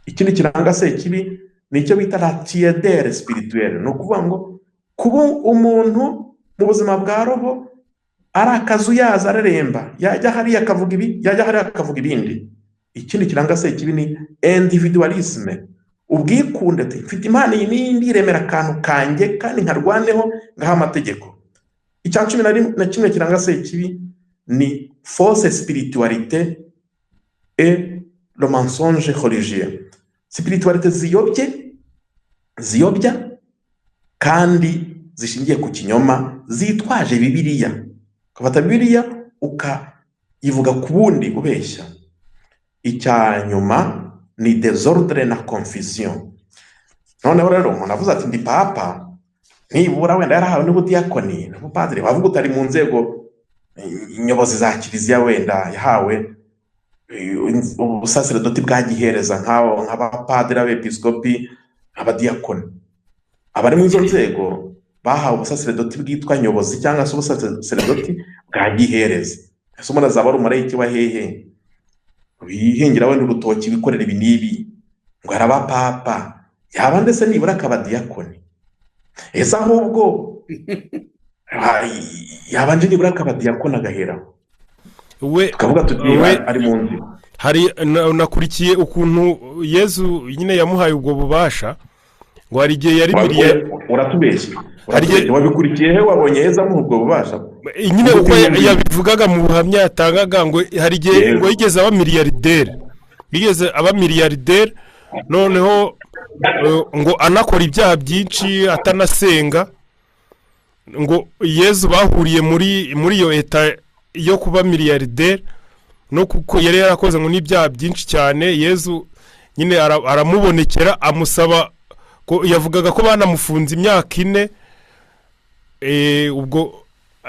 Ikindi kiranga se ikibi ni icyo bita la tiédeur spirituelle, no kuvuga ngo kuba umuntu mu buzima bwa roho ari akazu yaza areremba, yajya hariya akavuga ibi, yajya hariya akavuga ibindi. Ikindi kiranga se ikibi ni individualisme, ubwikunde, mfite impano iyi n'indi iremera akantu kanjye kandi nkarwaneho ngaha amategeko. Icya 11 kiranga se ikibi ni fausse spiritualité et le mensonge religieux. Spiritualité ziyobya kandi zishingiye ku kinyoma, zitwaje Bibiliya, ukafata Bibiliya ukayivuga ku bundi ubeshya. Icya nyuma ni désordre na confusion. Noneho rero umuntu avuze ati ndi papa, nibura wenda yarahawe n'ubudiyakoni n'ubupadiri, wavuga utari mu nzego inyobozi za kiliziya, wenda yahawe ubusaserdoti bwa gihereza nk'abapadiri, abepiskopi, abadiyakoni. Abari mu izo nzego bahawe ubusaserdoti bwitwa nyobozi cyangwa se ubusaserdoti bwa gihereza. Ese umuntu azaba ari umumarayiki wa hehe wihingira wenda urutoki bikorera ibi n'ibi ngo araba papa, yaba ndetse nibura akaba diyakoni? Ese ahubwo yabanje nibura akaba diyakoni agaheraho, tukavuga tuti ari mu nzira. Hari nakurikiye ukuntu Yezu nyine yamuhaye ubwo bubasha, ngo hari igihe yari uratubeshye wabikurikiye he? Wabonye Yezu amuha ubwo bubasha nyine uko yabivugaga mu buhamya yatangaga, ngo hari igihe ngo yigeze aba miliyarderi, noneho ngo anakora ibyaha byinshi atanasenga, ngo Yezu bahuriye muri iyo eta yo kuba miliyarderi, no kuko yari yarakoze ngo n'ibyaha byinshi cyane. Yezu nyine aramubonekera amusaba ko, yavugaga ko banamufunze imyaka 4. Ubwo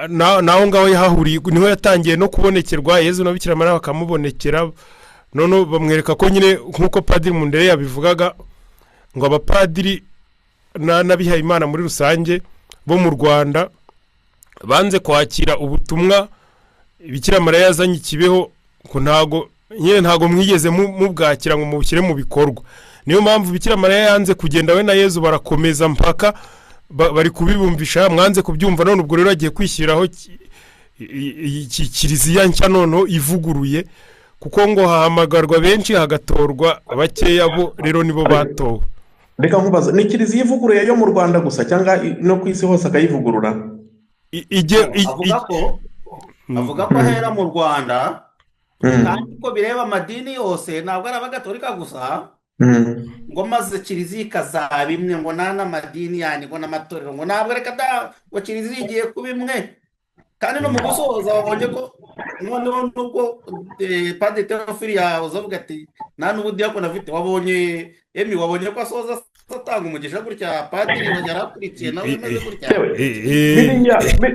naho ngaho yahahuriye, niho yatangiye no kubonekerwa. Yezu na Bikira Mariya bakamubonekera, none bamwereka ko nyine nk'uko Padiri Mundere yabivugaga, ngo abapadiri n'abihaye Imana muri rusange bo mu Rwanda banze kwakira ubutumwa Bikira Mariya yazanye Kibeho, ko ntago mwigeze mubwakira ngo mubushyire mu bikorwa. Niyo mpamvu Bikira Mariya yanze kugenda, we na Yezu barakomeza mpaka bari kubibumvisha, mwanze kubyumva. None ubwo rero agiye kwishyiraho kiliziya nshya noneho ivuguruye, kuko ngo hahamagarwa benshi hagatorwa bakeya, bo rero nibo batowe. Reka nkubaza, ni kiliziya ivuguruye yo mu Rwanda gusa cyangwa no ku isi hose akayivugurura? avuga ko ahera mu Rwanda, kandi ko bireba amadini yose, ntabwo ari abagatolika gusa, ngo maze kiliziya ikazaba imwe, ngo n'amadini yani, ngo n'amatorero, ngo ntabwo reka ngo kiliziya igiye kuba imwe. Kandi no mu gusoza wabonye ko noneho nubwo Padiri Theophile yahoze avuga ati nta n'ubudiyakoni afite, wabonye ko asoza atanga umugisha gutya. Padiri yarakurikiye nawe imeze gutya.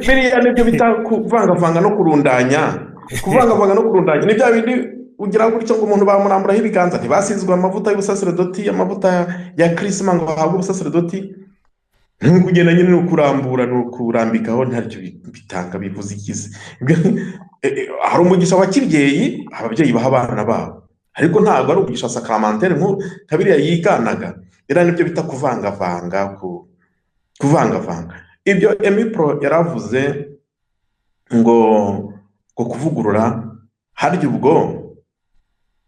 Biriya nibyo bita kuvangavanga no kurundanya. Ni bya bindi ugira gutyo ngo umuntu bamuramburaho ibiganza, ntibasizwe amavuta y'ubusaserdoti, amavuta ya Krisma ngo bahabwe ubusaserdoti. Kugenda nyine no kurambura no kurambikaho ntacyo bitanga, bivuze ikizi. Hari umugisha wa kibyeyi ababyeyi baha abana babo, ariko ntabwo ari umugisha sakramentaire nk'abiriya yiganaga. era nibyo bita kuvangavanga kuvangavanga ibyo Emipro yaravuze ngo kuvugurura harya ubwo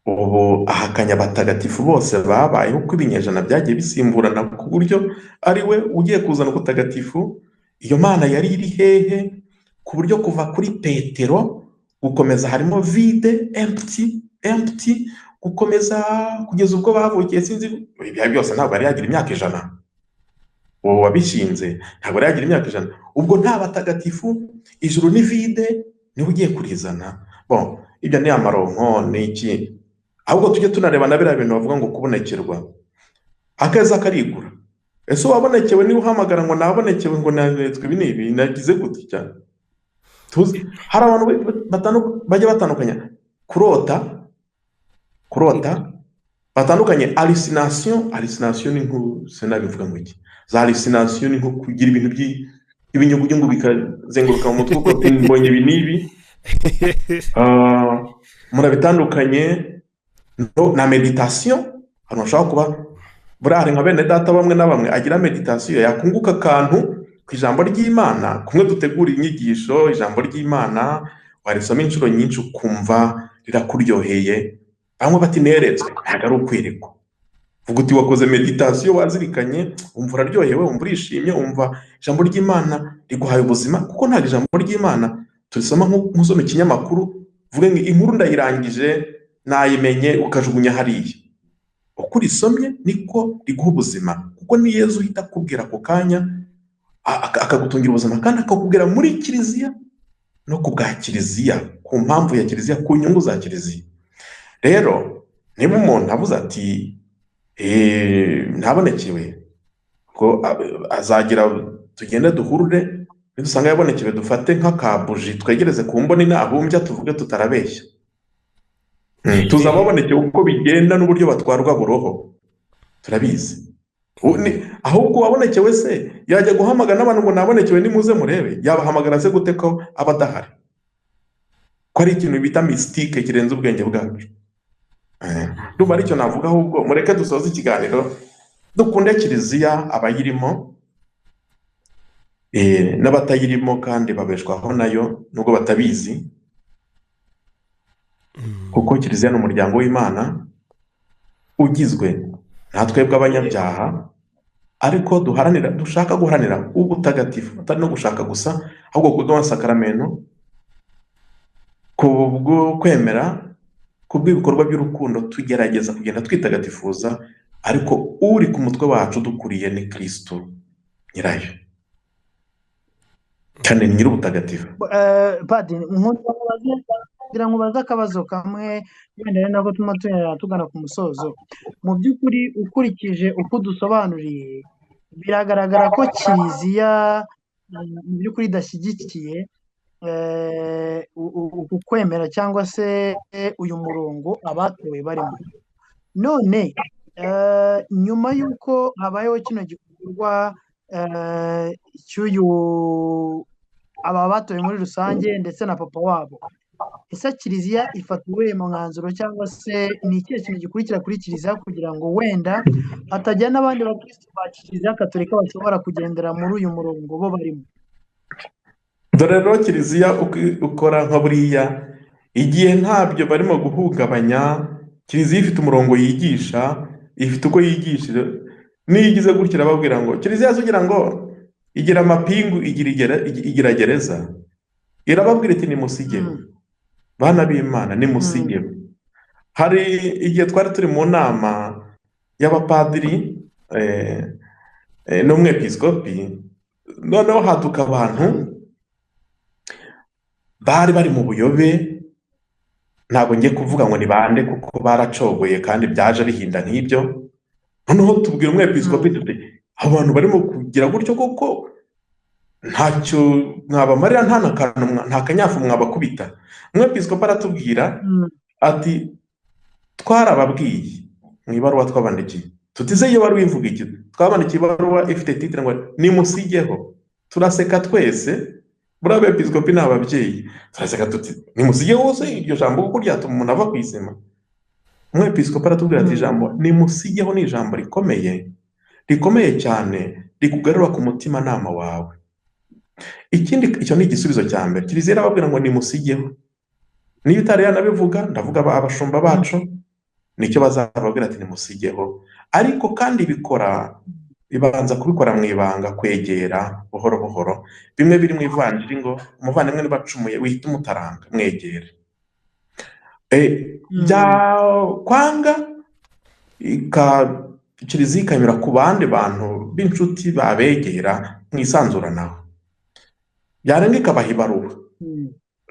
ubu ahakanya abatagatifu bose babayeho uko ibinyejana byagiye bisimburana ku buryo ari we ugiye kuzana ubutagatifu. Iyo mana yari iri hehe ku buryo kuva kuri Petero gukomeza harimo vide empty gukomeza kugeza ubwo bavukiye sinzi ibihe byose ntabwo yari yagira imyaka 100 uwo wabishinze ntabwo yari yagira imyaka 100 ubwo nta batagatifu ijuru ni vide niwe ugiye kurizana. Bon ibyo ni amaronko ni iki ahubwo tujye tunareba na biriya bintu bavuga ngo kubonekerwa akeza karigura. Ese wabonekewe niba uhamagara ngo nabonekewe ngo nanetswe ibi nibi nagize gute cyane tuzi hari abantu bajya batandukanya kurota batandukanye hallucination ni nko senabivuga ngo iki za hallucination ni nko kugira ibintu by'ibinyugunyugu bikazenguruka mu mutwe uko mbonye ibi nibi murabitandukanye na meditation. Hano ushaka kuba burare nka bene data bamwe na bamwe agira meditation yakunguka akantu ku ijambo ry'Imana kumwe dutegura inyigisho ijambo ry'Imana warisoma inshuro nyinshi ukumva rirakuryoheye bamwe bati neretswe ntago ari ukwirirwa vuga uti wakoze meditation wazirikanye umva uraryohewe umva urishimye umva ijambo ry'Imana riguhaye ubuzima kuko nta ijambo ry'Imana turisoma nk'usoma ikinyamakuru vuge ngo inkuru ndayirangije nayimenye ukajugunya hariya uko urisomye niko riguha ubuzima kuko ni Yezu uhita akubwira ako kanya akagutungira ubuzima kandi akakubwira muri kiliziya no ku bwa kiliziya ku mpamvu ya kiliziya ku nyungu za kiliziya. Rero niba umuntu avuze ati ntabonekewe ko azagira tugende duhurure nidusanga yabonekewe dufate nk'akabuji twegereze ku mboni nabumbya tuvuge tutarabeshya tuzababonekewe uko bigenda n'uburyo batwarwa buroho turabizi ahubwo wabonekewe se yajya guhamagara n'abantu ngo nabonekewe nimuze murebe yabahamagara se gute ko abadahari ko ari ikintu bita mystique kirenze ubwenge bwacu. Ndumva aricyo navuga ahubwo mureke dusoze ikiganiro dukunde kiliziya abayirimo n'abatayirimo kandi babeshwaho nayo nubwo batabizi kuko kiliziya ni umuryango w'Imana ugizwe natwe bw'abanyabyaha ariko dushaka guharanira ubutagatifu atari no gushaka gusa ahubwo kuduha sakaramento kubwo kwemera kubw'ibikorwa by'urukundo tugerageza kugenda twitagatifuza ariko uri ku mutwe wacu dukuriye ni Kristo nyirayo kandi ni nyir'ubutagatifu. Padiri ngira ngo baze akabazo kamwe wenda ari nako tugana ku musozo. Mu by'ukuri ukurikije uko dusobanuriye biragaragara ko kiliziya mu by'ukuri idashyigikiye ukwemera cyangwa se uyu murongo abatowe barimo. None nyuma y'uko habayeho kino gikorwa cy'uyu aba batowe muri rusange ndetse na papa wabo, ese kiliziya ifata uwuhe mwanzuro cyangwa se ni ikihe kintu gikurikira kuri kiliziya kugira ngo wenda hatajya n'abandi bakristo ba kiliziya katolika bashobora kugendera muri uyu murongo bo barimo? Dore rero kiliziya ukora nka buriya igihe ntabyo barimo guhungabanya, kiliziya ifite umurongo yigisha, ifite uko yigishije, niyigize gutya irababwira ngo kiliziya zugira ngo igira amapingu igira gereza, irababwira iti nimusigeho bana b'Imana nimusigeho. Hari igihe twari turi mu nama y'abapadiri n'umwepiskopi, noneho haduka abantu bari mu buyobe, ntabwo ngiye kuvuga ngo ni bande kuko baracogoye kandi byaje bihinda nk'ibyo. Noneho tubwira umwepiskopi tuti abantu barimo kugira gutyo koko ntacyo mwabamarira, nta kanyafu mwabakubita. Umwepiskopi aratubwira ati twarababwiye mu ibaruwa twabandikiye, tutize iyo baruwa ivuga iki, twabandikiye ibaruwa ifite titre ngo nimusigeho. Turaseka twese, buriya abepiskopi ni ababyeyi, turaseka tuti nimusigeho hose iryo jambo kuko ryatuma umuntu ava ku izima. Umwepiskopi aratubwira ati ijambo nimusigeho ni ijambo rikomeye rikomeye cyane rikugarura ku mutimanama wawe. Ikindi, icyo ni igisubizo cya mbere. Kiliziya irababwira ngo nimusigeho. Niyo utari yanabivuga, ndavuga abashumba bacu, nicyo bazababwira ati nimusigeho. Ariko kandi bibanza kubikora mu ibanga, kwegera buhoro buhoro. Bimwe biri mu ivanjiri ngo umuvandimwe niba acumuye wihita umutaranga, mwegere. Kwanga Kiliziya ikanyura ku bandi bantu b'inshuti babegera mwisanzuranaho, byarenga ikabaha ibaruwa.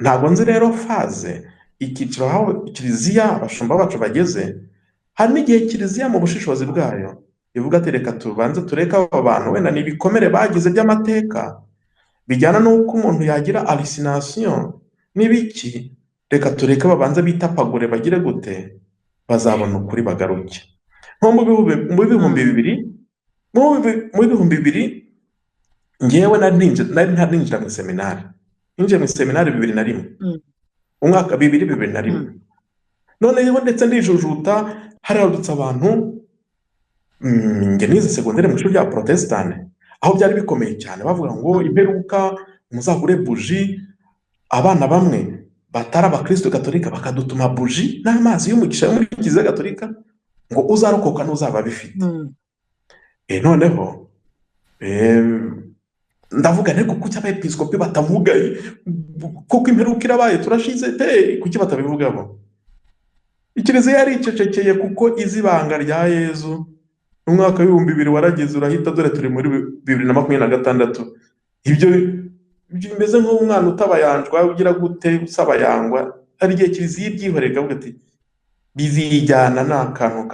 Ntabwo nzi rero faze icyiciro aho Kiliziya abashumba bacu bageze. Hari n'igihe Kiliziya mu bushishozi bwayo ivuga ati reka tubanze tureke aba bantu, wenda ni ibikomere bagize by'amateka bijyana n'uko umuntu yagira hallucination n'ibiki, reka tureke babanze bitapagure, bagire gute, bazabona ukuri bagaruke. Nko mu bihumbi bibiri ngewe nari ntarinjira mu seminari. Ninjiye mu seminari 2001, umwaka 2001. Noneho ndetse ndijujuta, haradutse abantu, nge nize segondere mu ishuri rya Protestante, aho byari bikomeye cyane. Bavuga ngo imperuka muzagure buji. Abana bamwe batari abakristo gatolika bakadutuma buji n'amazi y'umugisha yo muri Kiliziya Gatolika ngo uzarokoka n'uzaba bifite. Noneho ndavuga ariko kuki abepiskopi batavuga kuko imperuka irabaye turashize kuki batabivugaho? Ikiliziya yari icecekeye kuko izi banga rya Yezu. Umwaka w'2000 warageze urahita, dore turi muri 2026. Ibyo bimeze nk'umwana utabayanjwa ugira gute usaba yangwa. Hari igihe Kiliziya ibyihorega avuga ati bizijyana n'akantu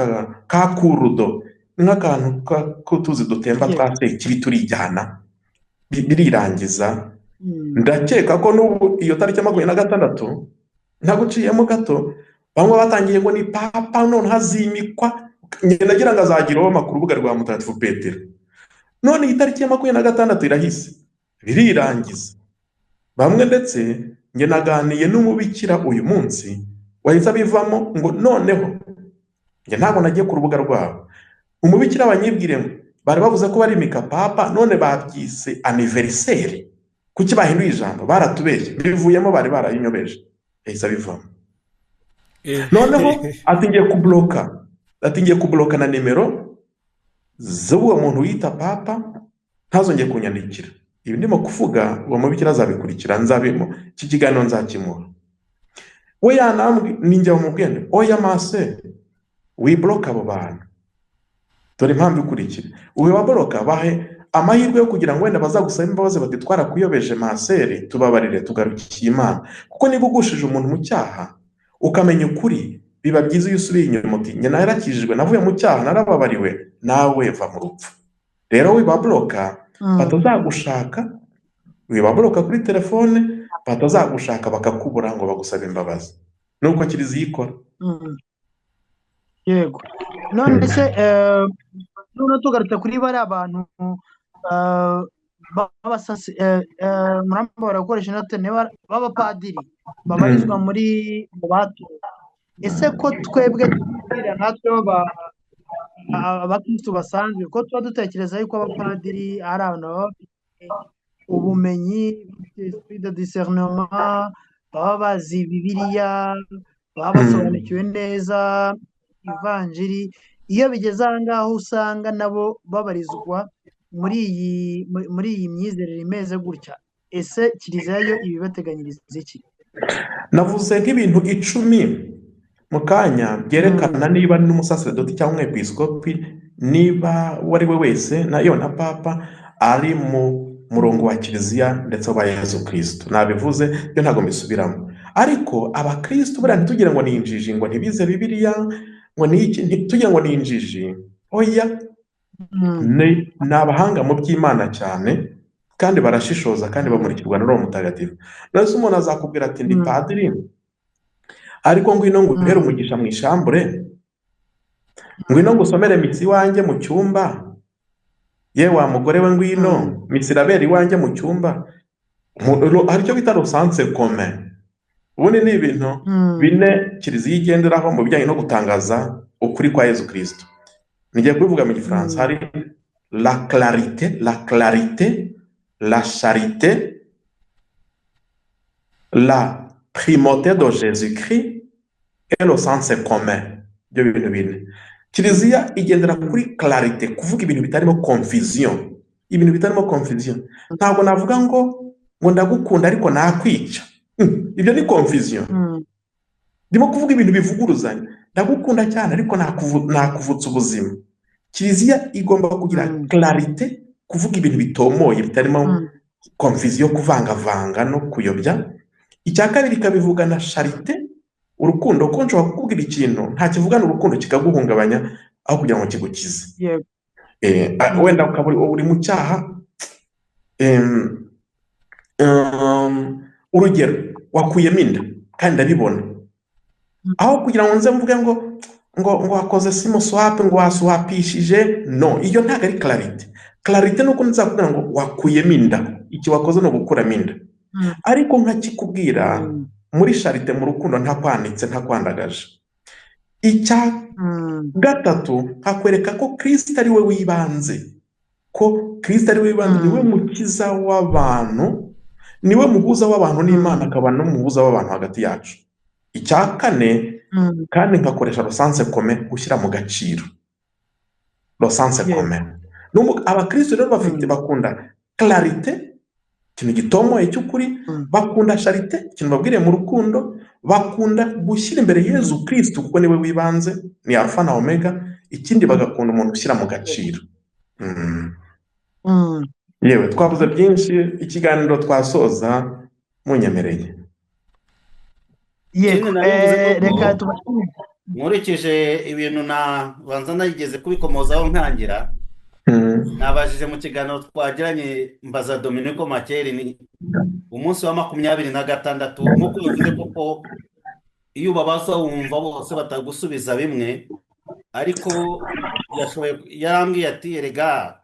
ka kurudo, nk'akantu kutuzi dutemba twase kibi turijyana birirangiza. Ndakeka ko n'ubu iyo tariki 26 ntaguciyemo gato, bamwe batangiye ngo ni papa none hazimikwa, nagira ngo azagiraho ku rubuga rwa Mutagatifu Petero. None iyi tariki ya 26 irahise birirangiza. Bamwe ndetse nge naganiye n'umubikira uyu munsi wahise abivamo ngo noneho nge ntabwo nagiye ku rubuga rwabo. Umubikira abanyibwire bari bavuze ko bari imika papa, none babyise anniversaire. Kuki bahinduye ijambo? Baratubeshye, bivuyemo bari barayinyobeje. Yahise abivamo. Noneho atingiye kubloka na nimero z'uwo muntu wita papa, ntazongeye kunyandikira. Ibi ndimo kuvuga uwo mubikira azabikurikira, nzabimo iki kiganiro nzakimuha. We yanambwe ninjya mu bwende, oya mase wibloka abo bantu, dore impamvu ikurikira. Uwe wabloka bahe amahirwe yo kugira ngo wenda bazagusaba imbabazi bati twarakuyobeje maseri, tubabarire tugarukiye Imana. Kuko niba ugushije umuntu mu cyaha ukamenya ukuri, biba byiza iyo usubiye inyuma uti njye narakijijwe, navuye mu cyaha, narababariwe, nawe va mu rupfu. Rero wibabloka batazagushaka, wibabloka kuri telefone batazagushaka bakakubura ngo bagusaba imbabazi. Nuko Kiliziya ikora. Yego. None se none tugarutse kuri bari abantu babasasi muramba barakoresha inotene b'abapadiri babarizwa muri mu batuye. Ese ko twebwe twira natwe abakristo basanzwe ko tuba dutekereza yuko abapadiri ari abantu bafite ubumenyi, esprit de discernement, baba bazi Bibiliya, baba basobanukiwe neza ivanjiri. Iyo bigeze aha ngaho usanga nabo babarizwa muri iyi myizerere imeze gutya. Ese Kiliziya yo ibibateganyiriza iki? Navuze nk'ibintu 10 mu kanya byerekana niba n'umusaserdoti cyangwa umwepiskopi, niba wari we wese nayo na papa ari mu murongo wa Kiliziya ndetse wa Yezu Kristo. Nabivuze byo ntago mbisubiramo. Ariko abakristo buriya ntitugire ngo ni injiji, ngo ntibize Bibiliya, ngo ni iki, ntitugire ngo ni injiji. Oya, ni abahanga mu by'Imana cyane kandi barashishoza kandi bamurikirwa na Roho Mutagatifu. Nose umuntu azakubwira ati ndi padiri, ariko ngwino nguhere umugisha mu ishambure, ngwino ngusomere mitsi wanjye mu cyumba, ye wa mugore we ngwino misiraberi wanjye mu cyumba. Aricyo bita rusanse commun. Ubundi ni ibintu bine Kiliziya igenderaho mu bijyanye no gutangaza ukuri kwa Yezu Kristo. Nigiye kubivuga mu Gifaransa. Hari la clarité, la charité, la primauté de Jésus-Christ et le sens commun. Ibyo bintu bine. Kiliziya igendera kuri clarité, kuvuga ibintu bitarimo confusion. Ibintu bitarimo confusion. Ntabwo navuga ngo ndagukunda ariko nakwica. Ibyo ni confusion. Ndimo kuvuga ibintu bivuguruzanya. Ndagukunda cyane ariko nakuvutsa ubuzima. Kiliziya igomba kugira clarité, kuvuga ibintu bitomoye bitarimo confusion, kuvangavanga no kuyobya. Icya kabiri ikabivuga na charité, urukundo, ko nshobora kukubwira ikintu nta kivugana urukundo kikaguhungabanya aho kugira ngo kigukize. Wenda ukaba uri mu cyaha, urugero wakuyemo inda kandi ndabibona, aho kugira ngo nze mvuge ngo wakoze simo swap, ngo waswapishije, no, iyo ntabwo ari clarité. Clarité nuko nzakubwira ngo wakuyemo inda, iki wakoze no gukuramo inda, ariko nkakikubwira muri charité, mu rukundo, nta kwanitse, nta kwandagaje. Icya gatatu hakwereka ko Kristo ari we wibanze, niwe mukiza w'abantu, niwe muhuza w'abantu n'Imana, akaba no muhuza w'abantu hagati yacu. Icya kane kandi nkakoresha le sens commun, gushyira mu gaciro, le sens commun. Abakristo rero bakunda clarité, ikintu gitomoye cy'ukuri, bakunda charité, ikintu babwiriye mu rukundo, bakunda gushyira imbere Yezu Kristo kuko niwe wibanze, ni alpha na omega, ikindi bagakunda umuntu ushyira mu gaciro. Yewe twavuze byinshi, ikiganiro twasoza munyemereye. Reka nkurikije ibintu banza nayigeze kubikomozaho ntangira, nabajije mu kiganiro twagiranye, mbaza Dominico Makeri ni umunsi wa 26 nk'uko bivuze, koko iyo ubabaza wumva bose batagusubiza bimwe, ariko yarambwiye ati erega,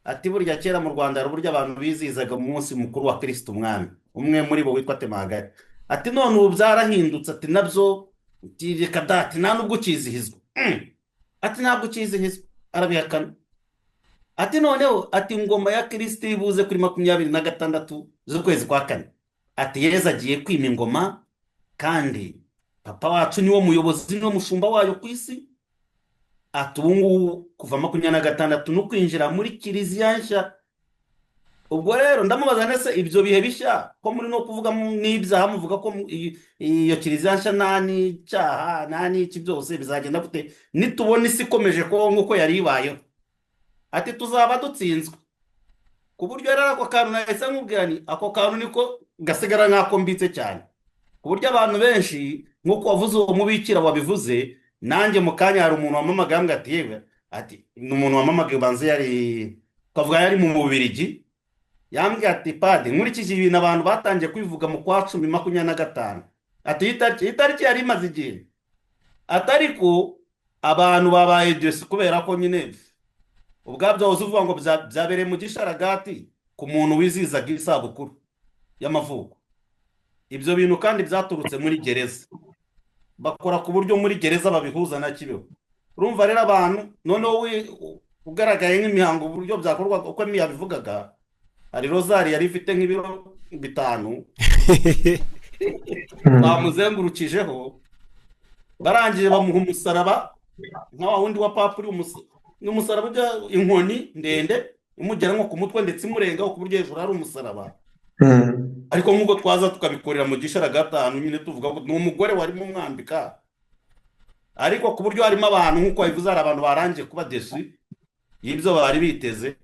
ati burya kera mu Rwanda hari uburyo abantu bizizaga mu munsi mukuru wa Kristo Umwami, umwe muri bo witwa Temagari, ati none ubu byarahindutse, ati nabyo reka dati nta nubwo ukizihizwa, ati ntabwo ukizihizwa, arabihakana. Ati noneho, ati ingoma ya Kristo ibuze kuri 26 z'ukwezi kwa kane, ati Yezu agiye kwima ingoma, kandi papa wacu niwo muyobozi, niwo mushumba wayo ku isi. Ati ubu ngubu kuva 26 no kwinjira muri kiliziya nshya. Ubwo rero ndamubaza nese ibyo bihe bishya ko muri no kuvuga n'ibyaha, muvuga ko iyo kiliziya nshya nani cyaha nani iki byose bizagenda gute nitubona isi ikomeje ko nkuko yari ibayeho? Ati tuzaba dutsinzwe. Ku buryo rero ako kantu nahise nkubwira ni ako kantu niko gasigara nkako mbitse cyane, ku buryo abantu benshi nkuko wavuze uwo mubikira wabivuze, nanjye mu kanya hari umuntu wamamagaye ambwira ati yewe, ati n'umuntu wamamagaye banze yari kavuga yari mu Bubiligi, yambwiye ati padi nkurikije ibintu abantu batangiye kwivuga mu kwa 10 ati itariki yari imaze igihe, atariko abantu babaye Yesu kubera ko nyine ubwabyo uvuga ngo byabereye mu gisharagati ku muntu wizizaga isabukuru y'amavuko. Ibyo bintu kandi byaturutse muri gereza, bakora ku buryo muri gereza babihuza na Kibeho. Urumva rero abantu noneho ugaragaye nk'imihango uburyo byakorwa uko yabivugaga, hari rozari yari ifite nk'ibiro 5 bamuzengurukijeho, barangije bamuha umusaraba nka wa wundi wa papuri, umusaraba ujya inkoni ndende imugera nko ku mutwe ndetse imurengaho ku buryo hejuru hari umusaraba. Ariko nk'uko twaza tukabikorera mu gisharagati ahantu nyine tuvuga ngo ni umugore warimo umwambika, ariko ku buryo harimo abantu nk'uko babivuze, hari abantu barangiye kuba desi y'ibyo bari biteze.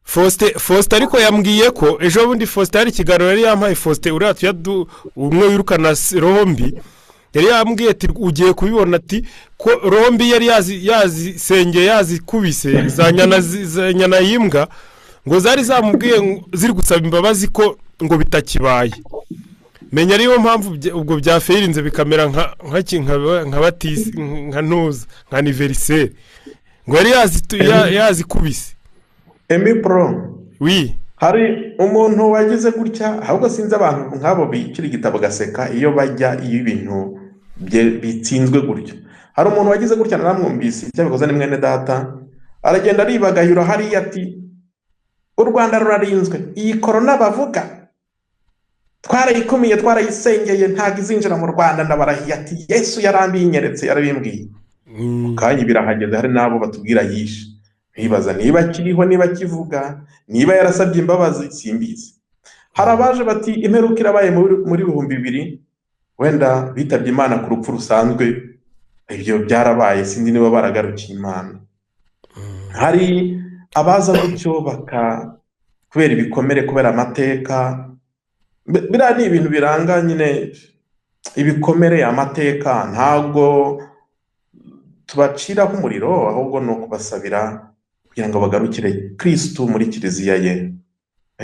Faustin ariko yambwiye ko ejo bundi Faustin hari ikiganiro yari yampaye. Faustin uriya umwe wirukana rombi, yari yambwiye ati ugiye kubibona, ati ko rombi yari yazisengeye yazikubise za nyana y'imbwa, ngo zari zamubwiye ziri gusaba imbabazi ko ngo bitakibaye. Menya ariyo mpamvu ubwo byafeirinze bikamera nka batisi nka ntuza nka anniversaire, ngo yari yazikubise. Pro oui, hari umuntu wagize gutya, ahubwo sinzi abantu nk'abo bikira igitabo gaseka iyo bajya iyo ibintu bitsinzwe gutyo, hari umuntu wagize gutya naramwumvise icyo abikoze ni mwene data aragenda aribagayura hariya ati u Rwanda rurarinzwe, iyi korona bavuga twarayikumiye twarayisengeye ntabwo izinjira mu Rwanda, ndabarahiye ati Yesu yarambinyeretse yarabimbwiye. Kanya birahageze hari nabo batubwira yishe, ntibaza niba kiriho niba kivuga niba yarasabye imbabazi simbizi. Hari abaje bati imperuka irabaye muri 2000 wenda bitabye Imana ku rupfu rusanzwe, ibyo byarabaye sinzi niba baragarukiye Imana. Hari abaza gutyo kubera ibikomere kubera amateka, biriya ni ibintu biranga nyine ibikomere amateka, ntabwo tubaciraho umuriro ahubwo ni ukubasabira kugira ngo bagarukire Kristo muri kiliziya ye,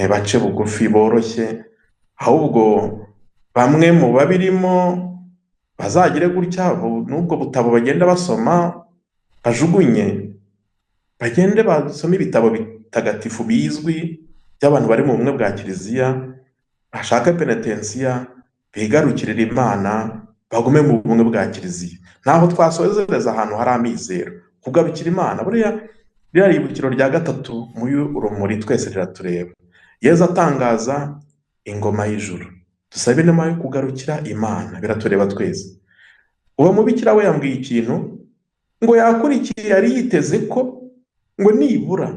bace bugufi boroshye, ahubwo bamwe mu babirimo bazagire gutya n'ubwo butabo bagenda basoma bajugunye, bagende basome ibitabo bitagatifu bizwi by'abantu bari mu bumwe bwa kiliziya, bashaka penetensiya, bigarukirira Imana, bagume mu bumwe bwa kiliziya. Naho twasozereza ahantu hari amizero kugarukira Imana. Buriya ibukiro rya gatatu muri urumuri twese riratureba. Yezu atangaza ingoma y'ijuru, dusabe inema yo kugarukira Imana, biratureba twese. Uwo mubikira we yambwiye ikintu ngo yakurikiye, yari yiteze ko ngo nibura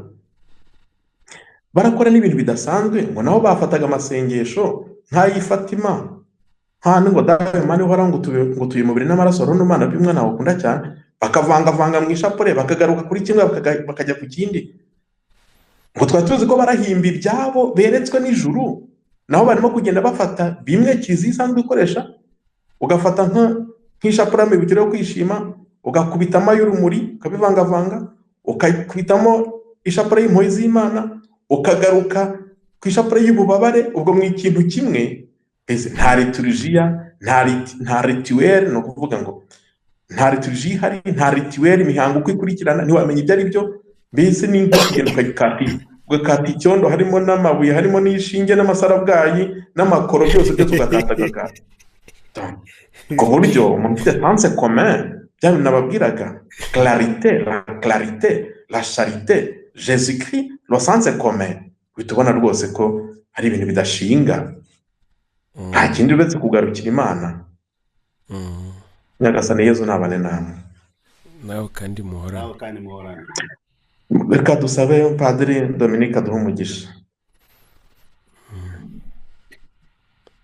barakora n'ibintu bidasanzwe, ngo nabo bafataga amasengesho nk'ay'ifatima, hano ngo dawe mani uhora ngo tuye umubiri n'amaraso runo Imana by'umwana wakunda cyane, bakavangavanga mu ishapure bakagaruka kuri kimwe bakajya ku kindi. Ngo twari tuzi ko barahimba ibyabo beretswe n'ijuru, naho barimo kugenda bafata bimwe kiliziya isanzwe ikoresha, ugafata nk'ishapure mu bitero yo kwishima ugakubitamo y'urumuri ukabivangavanga, ukakubitamo ishapure y'impuhwe z'Imana, ukagaruka ku ishapure y'ububabare. Ubwo mu ikintu kimwe nta liturujia nta rituel, no kuvuga ngo nta liturujia hari, nta rituel, imihango uko ikurikirana ntiwamenya ibyo ari byo. Mbese ni nk'igenda ugakata icyondo harimo n'amabuye harimo n'ishinge n'amasarabwayi n'amakoro byose byo tugatataga ku buryo mu defense commun byari nababwiraga clarité la charité Jésus-Christ le sens commun. Bitubona rwose ko hari ibintu bidashinga, nta kindi uretse kugarukira Imana. Nyagasani Yezu nabane namwe nawe kandi muhorane. Reka dusabe Padiri Dominique aduhe umugisha.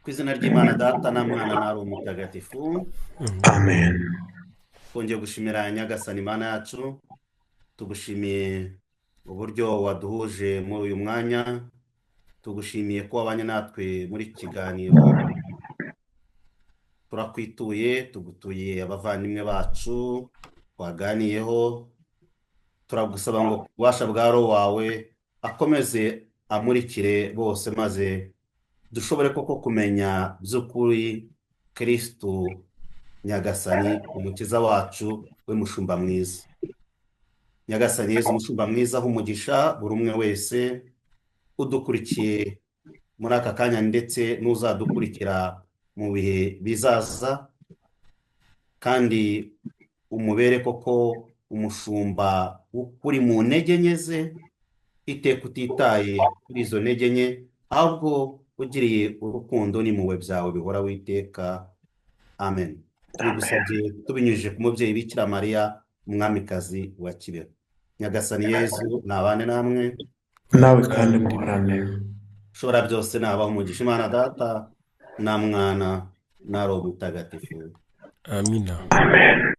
Ku izina ry'Imana Data na Mwana na Roho Mutagatifu, amen. twongeye gushimira Nyagasani Imana yacu, tugushimiye uburyo waduhuje muri uyu mwanya, tugushimiye ko wabanye natwe muri kiganiro. Turakwituye, tugutuye abavandimwe bacu twaganiyeho, turagusaba ngo ububasha bwa Roho wawe akomeze amurikire bose, maze dushobore koko kumenya by'ukuri Kristo Nyagasani umukiza wacu, we mushumba mwiza. Nyagasani Yezu mushumba mwiza, umugisha buri umwe wese udukurikiye muri aka kanya ndetse n'uzadukurikira mu bihe bizaza, kandi umubere koko umushumba uri mu ntege nke ze, iteka utitaye kuri izo ntege nke, ahubwo ugiriye urukundo n'impuhwe byawe bihora witeka. Amen. Tubigusabye tubinyujije ku mubyeyi Bikira Mariya, umwamikazi wa Kibeho. Nyagasani Yezu nabane namwe, nawe kandi muhorane. ushobora byose nabaha umugisha, Imana Data na Mwana na Roho Mutagatifu. Amina. Amen.